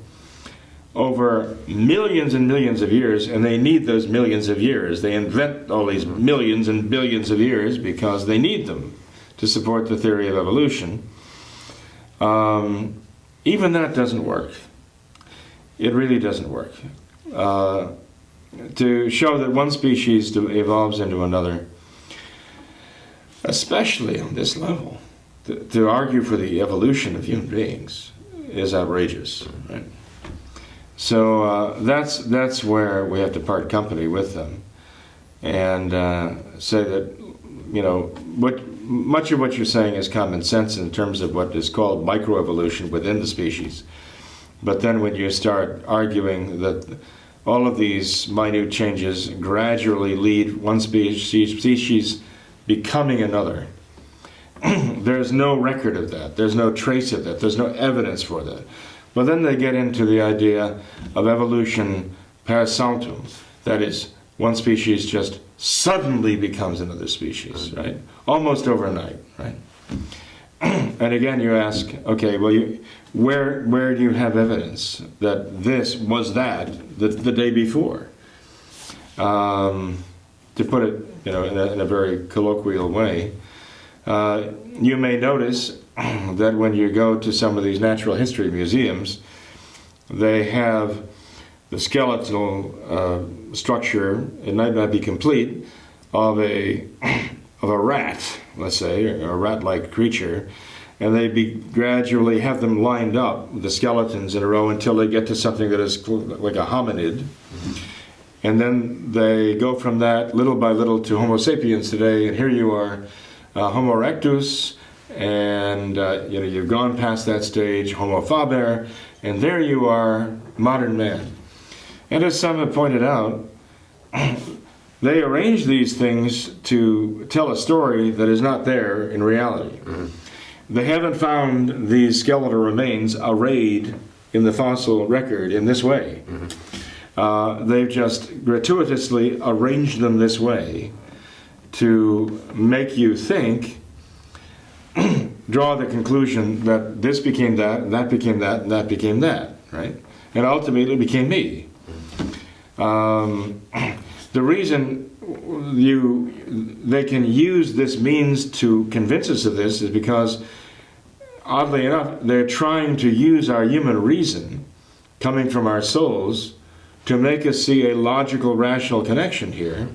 over millions and millions of years, and they need those millions of years. They invent all these millions and billions of years because they need them to support the theory of evolution. Even that doesn't work. It really doesn't work. To show that one species evolves into another, especially on this level, to argue for the evolution of human beings is outrageous, right? So that's where we have to part company with them, and say that much of what you're saying is common sense in terms of what is called microevolution within the species. But then when you start arguing that all of these minute changes gradually lead one species becoming another, there's no record of that. There's no trace of that. There's no evidence for that. But then they get into the idea of evolution per saltum. That is, one species just suddenly becomes another species, right? Almost overnight, right? And again, you ask, okay, well, where do you have evidence that this was that the day before? To put it, in a very colloquial way, you may notice that when you go to some of these natural history museums, they have the skeletal structure, it might not be complete, of a rat, let's say, or a rat-like creature, and they gradually have them lined up, the skeletons in a row, until they get to something that is like a hominid. And then they go from that little by little to Homo sapiens today, and here you are, Homo erectus, and you've gone past that stage, Homo faber, and there you are, modern man. And as some have pointed out, they arrange these things to tell a story that is not there in reality. Mm-hmm. They haven't found these skeletal remains arrayed in the fossil record in this way. Mm-hmm. They've just gratuitously arranged them this way to make you think, draw the conclusion that this became that, and that became that, and that became that, right? And ultimately it became me. The reason they can use this means to convince us of this is because, oddly enough, they're trying to use our human reason, coming from our souls, to make us see a logical, rational connection here.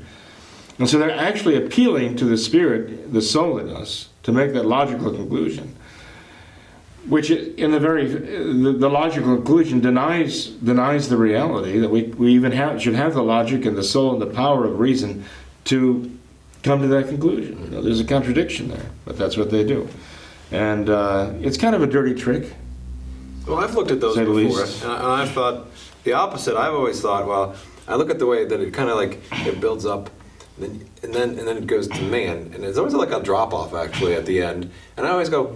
And so they're actually appealing to the spirit, the soul in us, to make that logical conclusion, which in the logical conclusion denies the reality that we even should have the logic and the soul and the power of reason to come to that conclusion. There's a contradiction there, but that's what they do. And it's kind of a dirty trick. Well, I've looked at those before, and I've thought the opposite. I've always thought, well, I look at the way that it kind of like it builds up, and then it goes to man, and it's always like a drop off actually at the end. And I always go,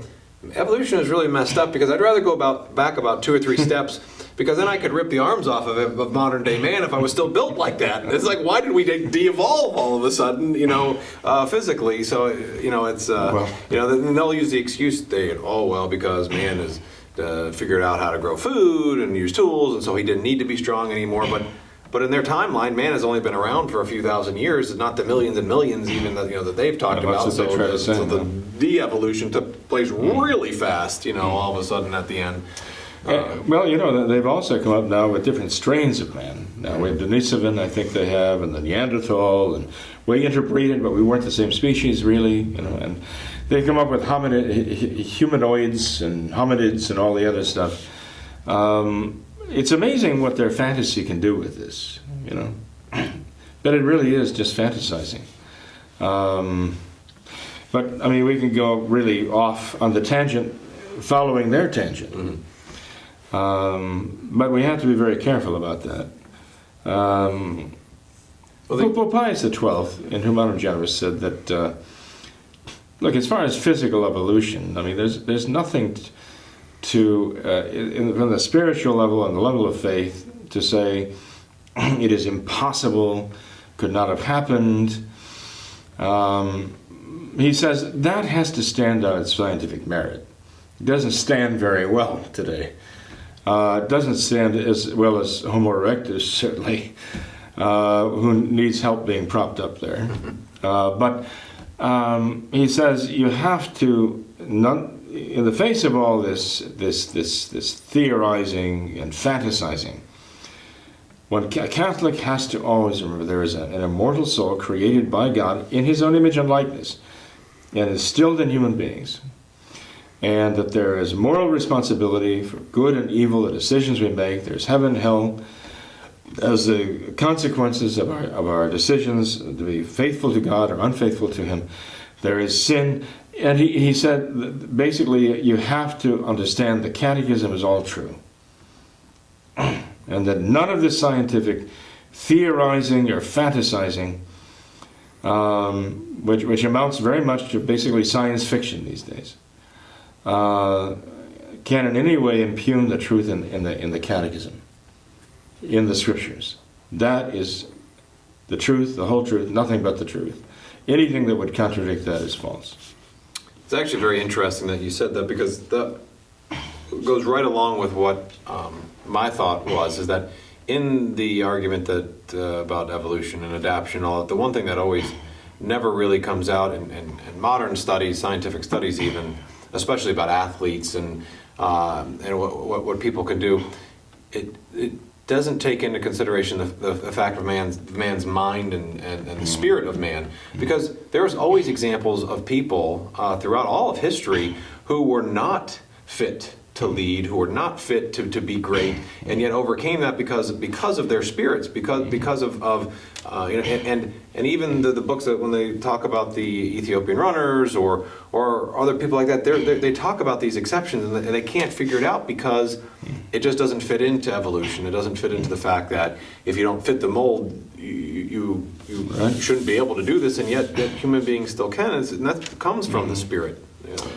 evolution is really messed up, because I'd rather go back about 2 or 3 steps, because then I could rip the arms off of modern day man if I was still built like that. It's like, why did we de-evolve all of a sudden, physically? So, it's, then they'll use the excuse, because man has figured out how to grow food and use tools, and so he didn't need to be strong anymore. But in their timeline, man has only been around for a few thousand years, not the millions and millions even that they've talked about. So the de-evolution took place really fast, all of a sudden at the end. They've also come up now with different strains of man. Now we have Denisovan, I think they have, and the Neanderthal, and we interbreeded, but we weren't the same species really, and they come up with humanoids and hominids and all the other stuff. It's amazing what their fantasy can do with this, But it really is just fantasizing. But, I mean, we can go really off on the tangent, following their tangent. But we have to be very careful about that. Pope Pius XII, in Humanum Generis, said that, look, as far as physical evolution, I mean, there's nothing from the spiritual level and the level of faith to say it is impossible, could not have happened. He says that has to stand on its scientific merit. It doesn't stand very well today. It doesn't stand as well as Homo erectus, certainly, who needs help being propped up there. But he says you have to, in the face of all this theorizing and fantasizing, a Catholic has to always remember there is an immortal soul created by God in his own image and likeness, and instilled in human beings, and that there is moral responsibility for good and evil, the decisions we make. There's heaven, hell, as the consequences of our decisions to be faithful to God or unfaithful to him. There is sin, and he said that basically you have to understand the Catechism is all true, and that none of this scientific theorizing or fantasizing, which amounts very much to basically science fiction these days, can in any way impugn the truth in the Catechism, in the Scriptures. That is the truth, the whole truth, nothing but the truth. Anything that would contradict that is false. It's actually very interesting that you said that, because that goes right along with what my thought was, is that in the argument that about evolution and adaptation, all that, the one thing that always never really comes out in modern studies, scientific studies even, especially about athletes and what people can do, it doesn't take into consideration the fact of man's mind and the spirit of man, because there's always examples of people throughout all of history who were not fit to lead, who were not fit to be great, and yet overcame that because of their spirits, because of and even the books that when they talk about the Ethiopian runners or other people like that, they talk about these exceptions, and they can't figure it out because it just doesn't fit into evolution. It doesn't fit into the fact that if you don't fit the mold, you shouldn't be able to do this, and yet that human beings still can, and that comes from the spirit. You know.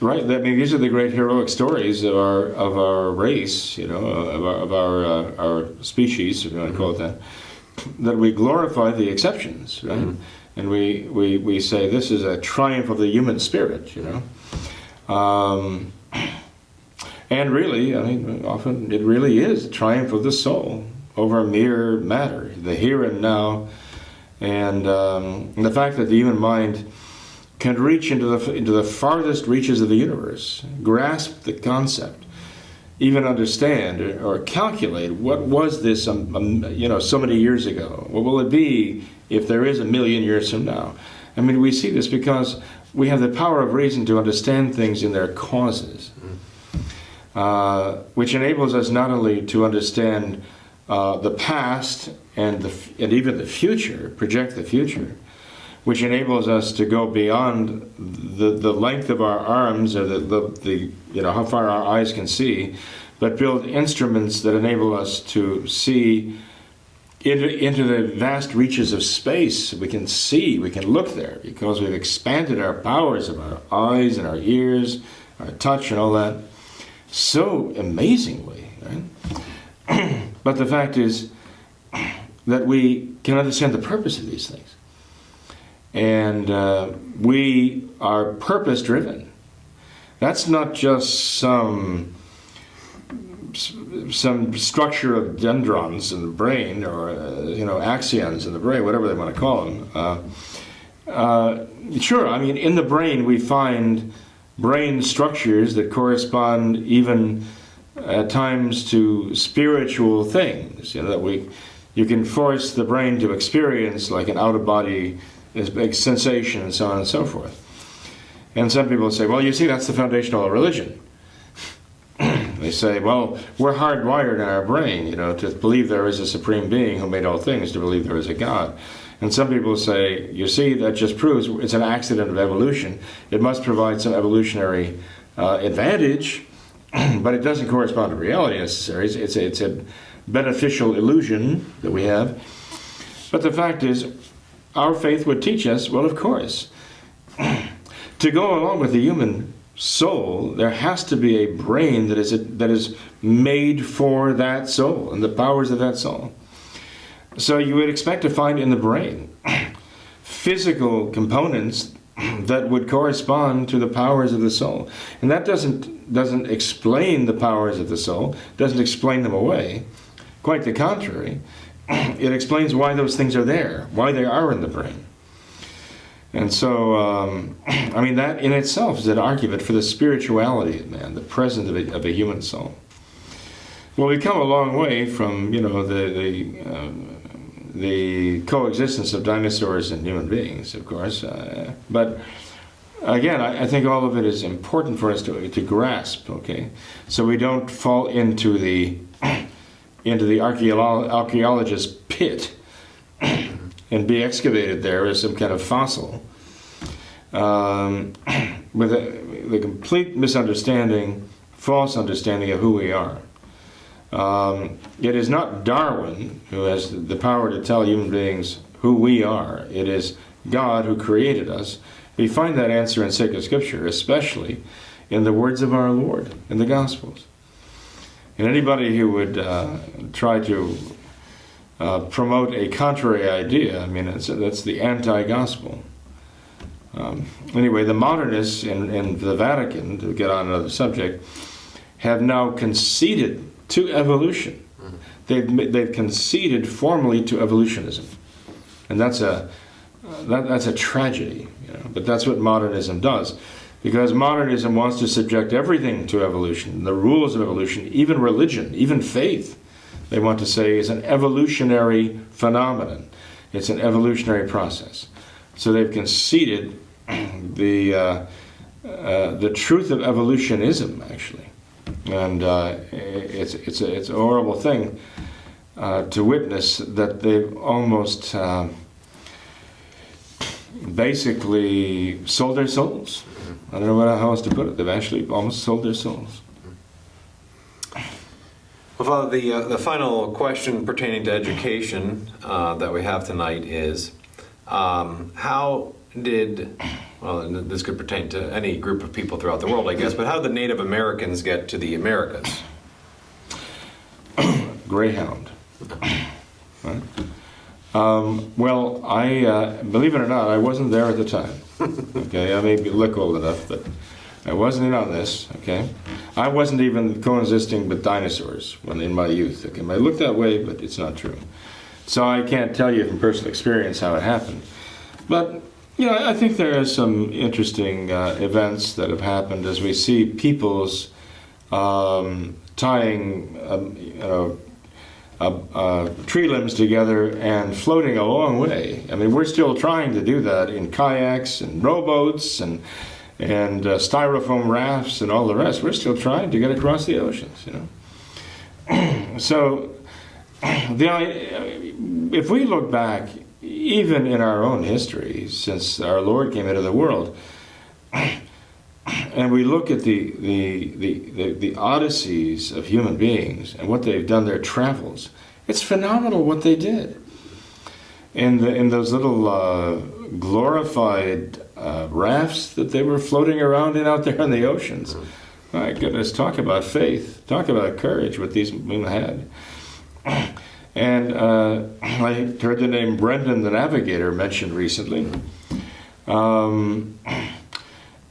Right. I mean, these are the great heroic stories of our race, you know, of our species, if you want to call it that we glorify the exceptions, right? Mm-hmm. And we say this is a triumph of the human spirit, you know. And really, I mean, often it really is a triumph of the soul over mere matter, the here and now, and the fact that the human mind can reach into the farthest reaches of the universe, grasp the concept, even understand or calculate what was this, so many years ago. What will it be if there is 1,000,000 years from now? I mean, we see this because we have the power of reason to understand things in their causes, which enables us not only to understand the past and even the future, project the future, which enables us to go beyond the length of our arms or the how far our eyes can see, but build instruments that enable us to see into the vast reaches of space. We can see, we can look there because we've expanded our powers of our eyes and our ears, our touch and all that so amazingly, right? But the fact is that we can understand the purpose of these things. And we are purpose-driven. That's not just some structure of dendrons in the brain or axons in the brain, whatever they want to call them. Sure, I mean, in the brain we find brain structures that correspond even at times to spiritual things. That you can force the brain to experience like an out-of-body sensation and so on and so forth. And some people say, well, you see, that's the foundation of all religion. They say, well, we're hardwired in our brain, to believe there is a supreme being who made all things, to believe there is a God. And some people say, you see, that just proves it's an accident of evolution. It must provide some evolutionary advantage, but it doesn't correspond to reality necessarily. It's a beneficial illusion that we have. But the fact is, our faith would teach us, well, of course, to go along with the human soul, there has to be a brain that is made for that soul and the powers of that soul. So you would expect to find in the brain physical components that would correspond to the powers of the soul. And that doesn't explain the powers of the soul, doesn't explain them away. Quite the contrary. It explains why those things are there, why they are in the brain. And so, I mean, that in itself is an argument for the spirituality of man, the presence of a human soul. Well, we've come a long way from, the coexistence of dinosaurs and human beings, of course. But again, I think all of it is important for us to grasp, okay? So we don't fall into the archaeologist's pit and be excavated there as some kind of fossil, with the complete misunderstanding, false understanding of who we are. It is not Darwin who has the power to tell human beings who we are. It is God who created us. We find that answer in sacred scripture, especially in the words of our Lord in the Gospels. And anybody who would try to promote a contrary idea, I mean, that's the anti-gospel. Anyway, the modernists in the Vatican, to get on another subject, have now conceded to evolution. They've conceded formally to evolutionism, and that's a tragedy. But that's what modernism does, because modernism wants to subject everything to evolution, the rules of evolution, even religion, even faith. They want to say is an evolutionary phenomenon. It's an evolutionary process. So they've conceded the truth of evolutionism, actually. And it's a horrible thing to witness that they've almost basically sold their souls. I don't know how else to put it. They've actually almost sold their souls. Well, Father, the final question pertaining to education that we have tonight is, how did, well, and this could pertain to any group of people throughout the world, I guess, but how did the Native Americans get to the Americas? Greyhound. Right? Well, I believe it or not, I wasn't there at the time. Okay, I may look old enough, but I wasn't in on this. Okay, I wasn't even coexisting with dinosaurs when in my youth. Okay, it might look that way, but it's not true. So I can't tell you from personal experience how it happened. But I think there are some interesting events that have happened as we see peoples tying tree limbs together and floating a long way. I mean, we're still trying to do that in kayaks and rowboats and styrofoam rafts and all the rest. We're still trying to get across the oceans, So, if we look back, even in our own history, since our Lord came into the world, and we look at the odysseys of human beings and what they've done, their travels, it's phenomenal what they did. In those little glorified rafts that they were floating around in out there in the oceans. My goodness, talk about faith, talk about courage, what these women had. And I heard the name Brendan the Navigator mentioned recently.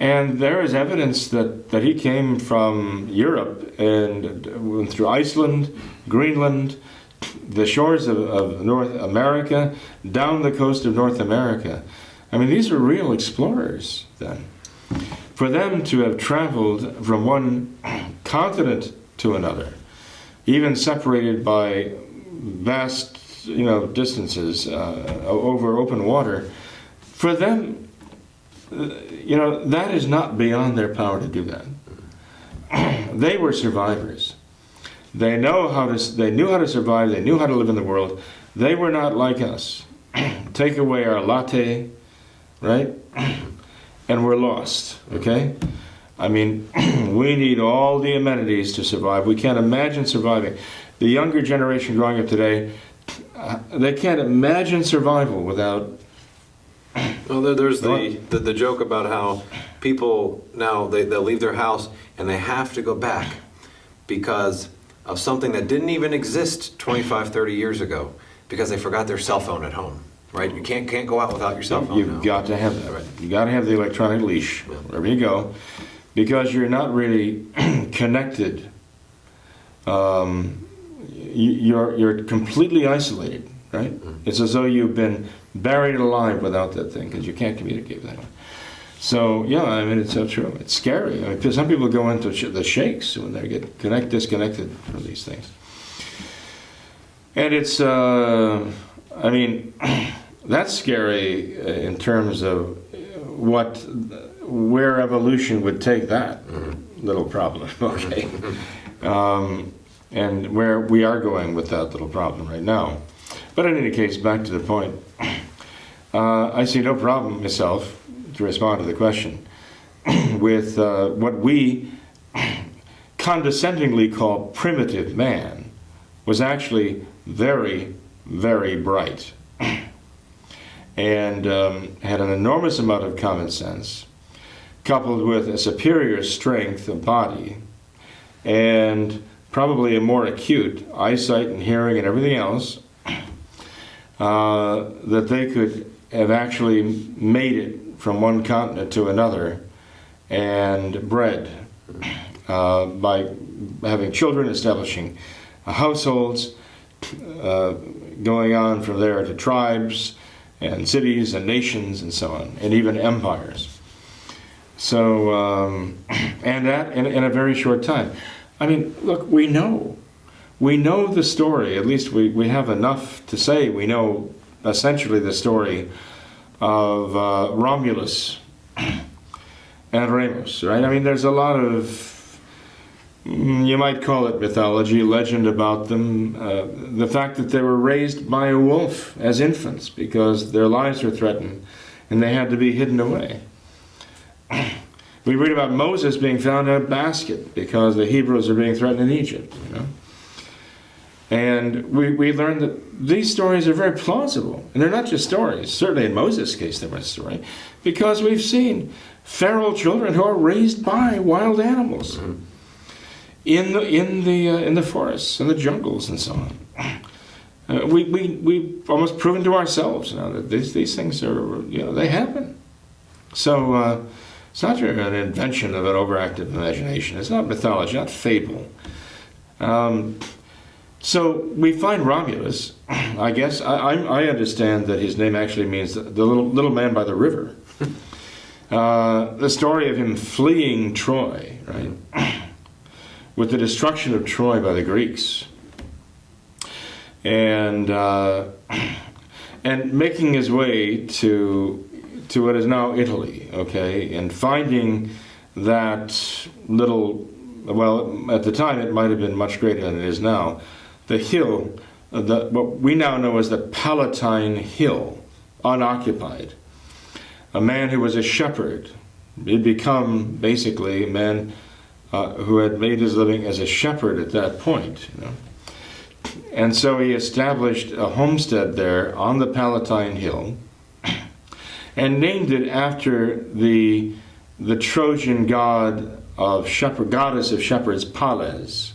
And there is evidence that he came from Europe and went through Iceland, Greenland, the shores of North America, down the coast of North America. I mean, these were real explorers then. For them to have traveled from one continent to another, even separated by vast, distances over open water, for them, that is not beyond their power to do that. They were survivors. They knew how to survive. They knew how to live in the world. They were not like us. take away our latte, right? And we're lost, okay? I mean, we need all the amenities to survive. We can't imagine surviving. The younger generation growing up today, they can't imagine survival without... Well, there's the joke about how people now, they'll leave their house and they have to go back because of something that didn't even exist 25, 30 years ago, because they forgot their cell phone at home, right? You can't go out without your cell phone now. You've got to have that. Right. You've got to have the electronic leash wherever you go, because you're not really connected. You're completely isolated, right? It's as though you've been buried alive without that thing, because you can't communicate with anyone. So, yeah, I mean, it's so true. It's scary. I mean, some people go into the shakes when they get disconnected from these things. And it's, I mean, that's scary in terms of where evolution would take that little problem, okay? And where we are going with that little problem right now. But in any case, back to the point, I see no problem myself, to respond to the question, with what we condescendingly call primitive man was actually very, very bright and had an enormous amount of common sense, coupled with a superior strength of body and probably a more acute eyesight and hearing and everything else, that they could have actually made it from one continent to another and bred by having children, establishing households, going on from there to tribes and cities and nations and so on, and even empires. So, and that in a very short time. I mean, look, we know the story, at least we have enough to say we know essentially the story of Romulus and Remus, right? I mean, there's a lot of, you might call it mythology, legend about them. The fact that they were raised by a wolf as infants because their lives were threatened and they had to be hidden away. We read about Moses being found in a basket because the Hebrews are being threatened in Egypt, you know. And we learn that these stories are very plausible. And they're not just stories. Certainly in Moses' case they were a story. Because we've seen feral children who are raised by wild animals in the forests and the jungles and so on. We've almost proven to ourselves now that these things are, they happen. So it's not an invention of an overactive imagination. It's not mythology, not fable. So we find Romulus, I guess, I understand that his name actually means the little man by the river. The story of him fleeing Troy, right? With the destruction of Troy by the Greeks. And making his way to what is now Italy, okay? And finding that little, well, at the time it might have been much greater than it is now, the hill, what we now know as the Palatine Hill, unoccupied. A man who was a shepherd. He'd become basically a man who had made his living as a shepherd at that point. And so he established a homestead there on the Palatine Hill and named it after the Trojan goddess of shepherds, Pales.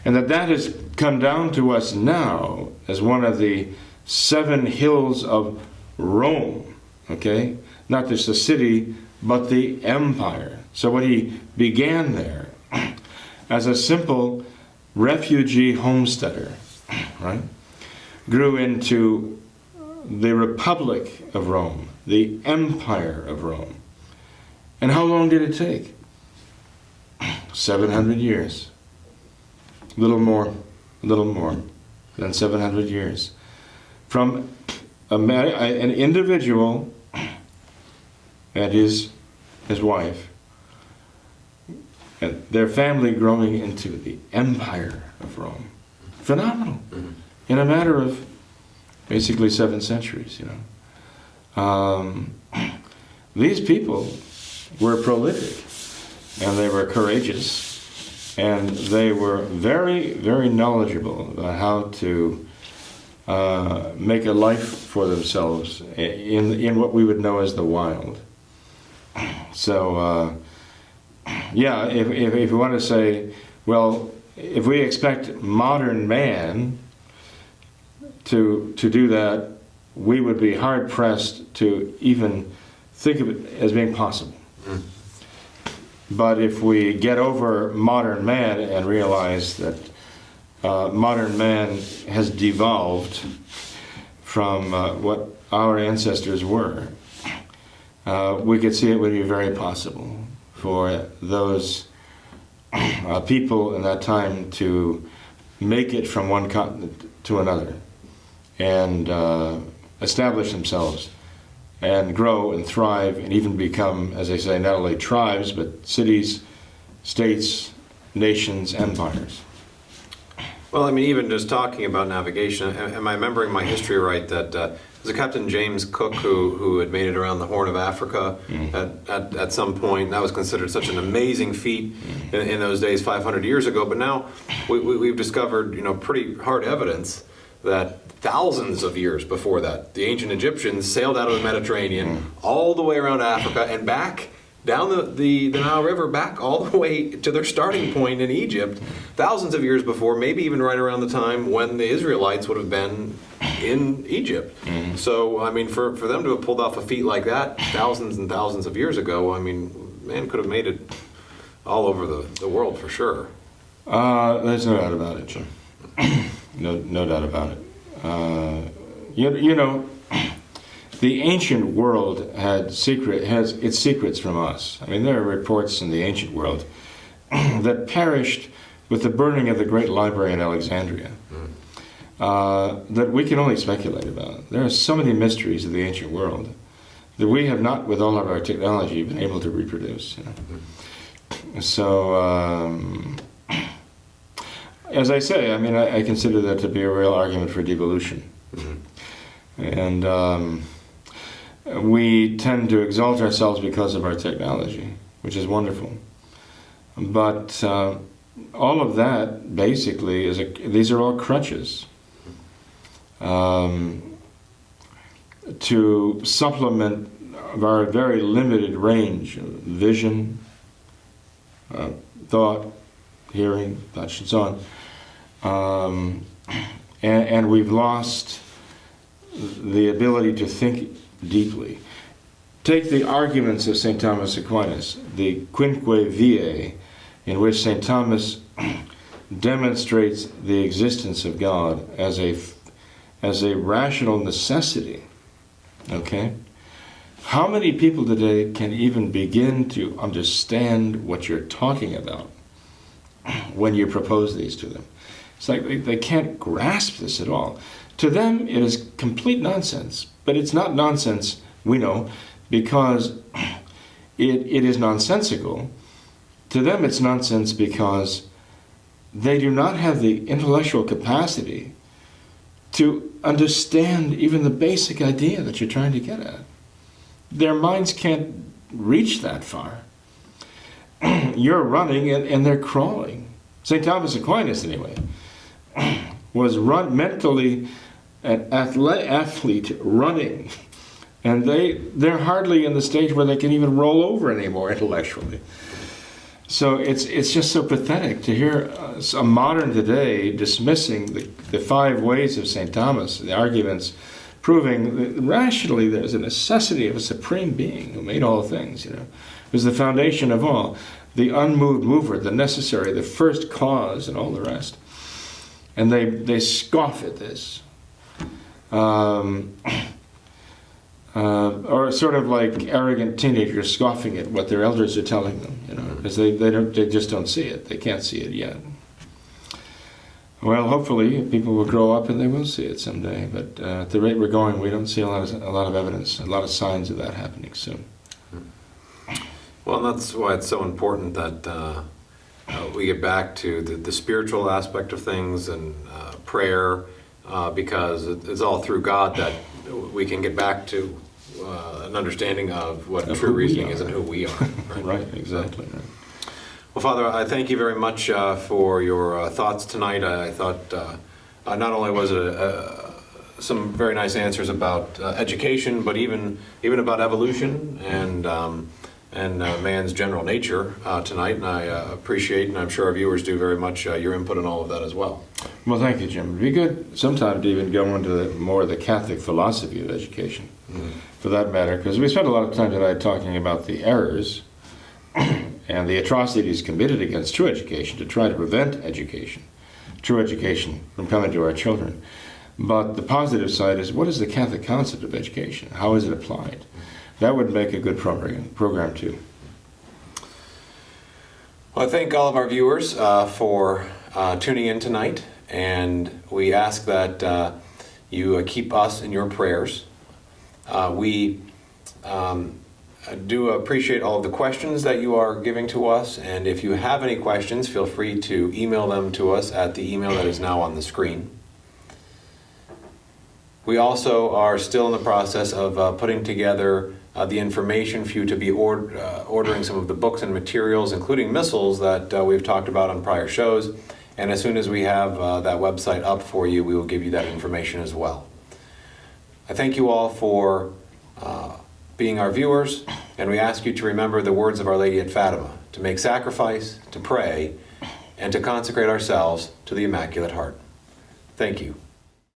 And that has come down to us now as one of the 7 hills of Rome, okay? Not just the city, but the empire. So what he began there as a simple refugee homesteader, right, grew into the Republic of Rome, the Empire of Rome. And how long did it take? 700 years. A little more than 700 years. From an individual and his wife, and their family growing into the Empire of Rome. Phenomenal. In a matter of basically 7 centuries, These people were prolific, and they were courageous, and they were very, very knowledgeable about how to make a life for themselves in what we would know as the wild. So, if we want to say, well, if we expect modern man to do that, we would be hard-pressed to even think of it as being possible. Mm. But if we get over modern man and realize that modern man has devolved from what our ancestors were, we could see it would be very possible for those people in that time to make it from one continent to another and establish themselves and grow and thrive and even become, as they say, not only tribes, but cities, states, nations, empires. Well, I mean, even just talking about navigation, am I remembering my history right that it was a Captain James Cook who had made it around the Horn of Africa at some point? That was considered such an amazing feat in those days 500 years ago. But now we've discovered, pretty hard evidence that thousands of years before that, the ancient Egyptians sailed out of the Mediterranean all the way around Africa and back down the Nile River, back all the way to their starting point in Egypt, thousands of years before, maybe even right around the time when the Israelites would have been in Egypt. Mm-hmm. So, I mean, for them to have pulled off a feat like that thousands and thousands of years ago, I mean, man could have made it all over the world for sure. There's no doubt about it, Jim. No doubt about it. The ancient world has its secrets from us. I mean, there are reports in the ancient world that perished with the burning of the great library in Alexandria that we can only speculate about. There are so many mysteries of the ancient world that we have not, with all of our technology, been able to reproduce. So, as I say, I mean, I consider that to be a real argument for devolution. Mm-hmm. And we tend to exalt ourselves because of our technology, which is wonderful. But all of that, basically, these are all crutches to supplement our very limited range of vision, thought, hearing, touch, and so on. And we've lost the ability to think deeply. Take the arguments of St. Thomas Aquinas, the Quinque Viae, in which St. Thomas demonstrates the existence of God as a rational necessity. Okay? How many people today can even begin to understand what you're talking about when you propose these to them? It's like they can't grasp this at all. To them, it is complete nonsense. But it's not nonsense, we know, because it is nonsensical. To them, it's nonsense because they do not have the intellectual capacity to understand even the basic idea that you're trying to get at. Their minds can't reach that far. You're running and they're crawling. St. Thomas Aquinas, anyway, was mentally an athlete running, and they're hardly in the stage where they can even roll over anymore intellectually. So it's just so pathetic to hear a modern today dismissing the 5 ways of St. Thomas, the arguments proving that rationally there's a necessity of a supreme being who made all things, who's the foundation of all, the unmoved mover, the necessary, the first cause, and all the rest. And they scoff at this. Or sort of like arrogant teenagers scoffing at what their elders are telling them, because they just don't see it. They can't see it yet. Well, hopefully people will grow up and they will see it someday. But at the rate we're going, we don't see a lot of evidence, a lot of signs of that happening soon. Well, that's why it's so important that we get back to the spiritual aspect of things and prayer, because it's all through God that we can get back to an understanding of what true reasoning is and who we are. Right, exactly. Right. Well, Father, I thank you very much for your thoughts tonight. I thought not only was it some very nice answers about education, but even about evolution and man's general nature tonight. And I appreciate, and I'm sure our viewers do very much, your input in all of that as well. Well, thank you, Jim. It'd be good sometime to even go into more of the Catholic philosophy of education, for that matter, because we spent a lot of time tonight talking about the errors and the atrocities committed against true education to try to prevent true education from coming to our children. But the positive side is, what is the Catholic concept of education? How is it applied? That would make a good program too. Well, I thank all of our viewers for tuning in tonight, and we ask that you keep us in your prayers. We do appreciate all of the questions that you are giving to us, and if you have any questions, feel free to email them to us at the email that is now on the screen. We also are still in the process of putting together the information for you to be ordering some of the books and materials, including missals that we've talked about on prior shows. And as soon as we have that website up for you, we will give you that information as well. I thank you all for being our viewers, and we ask you to remember the words of Our Lady at Fatima, to make sacrifice, to pray, and to consecrate ourselves to the Immaculate Heart. Thank you.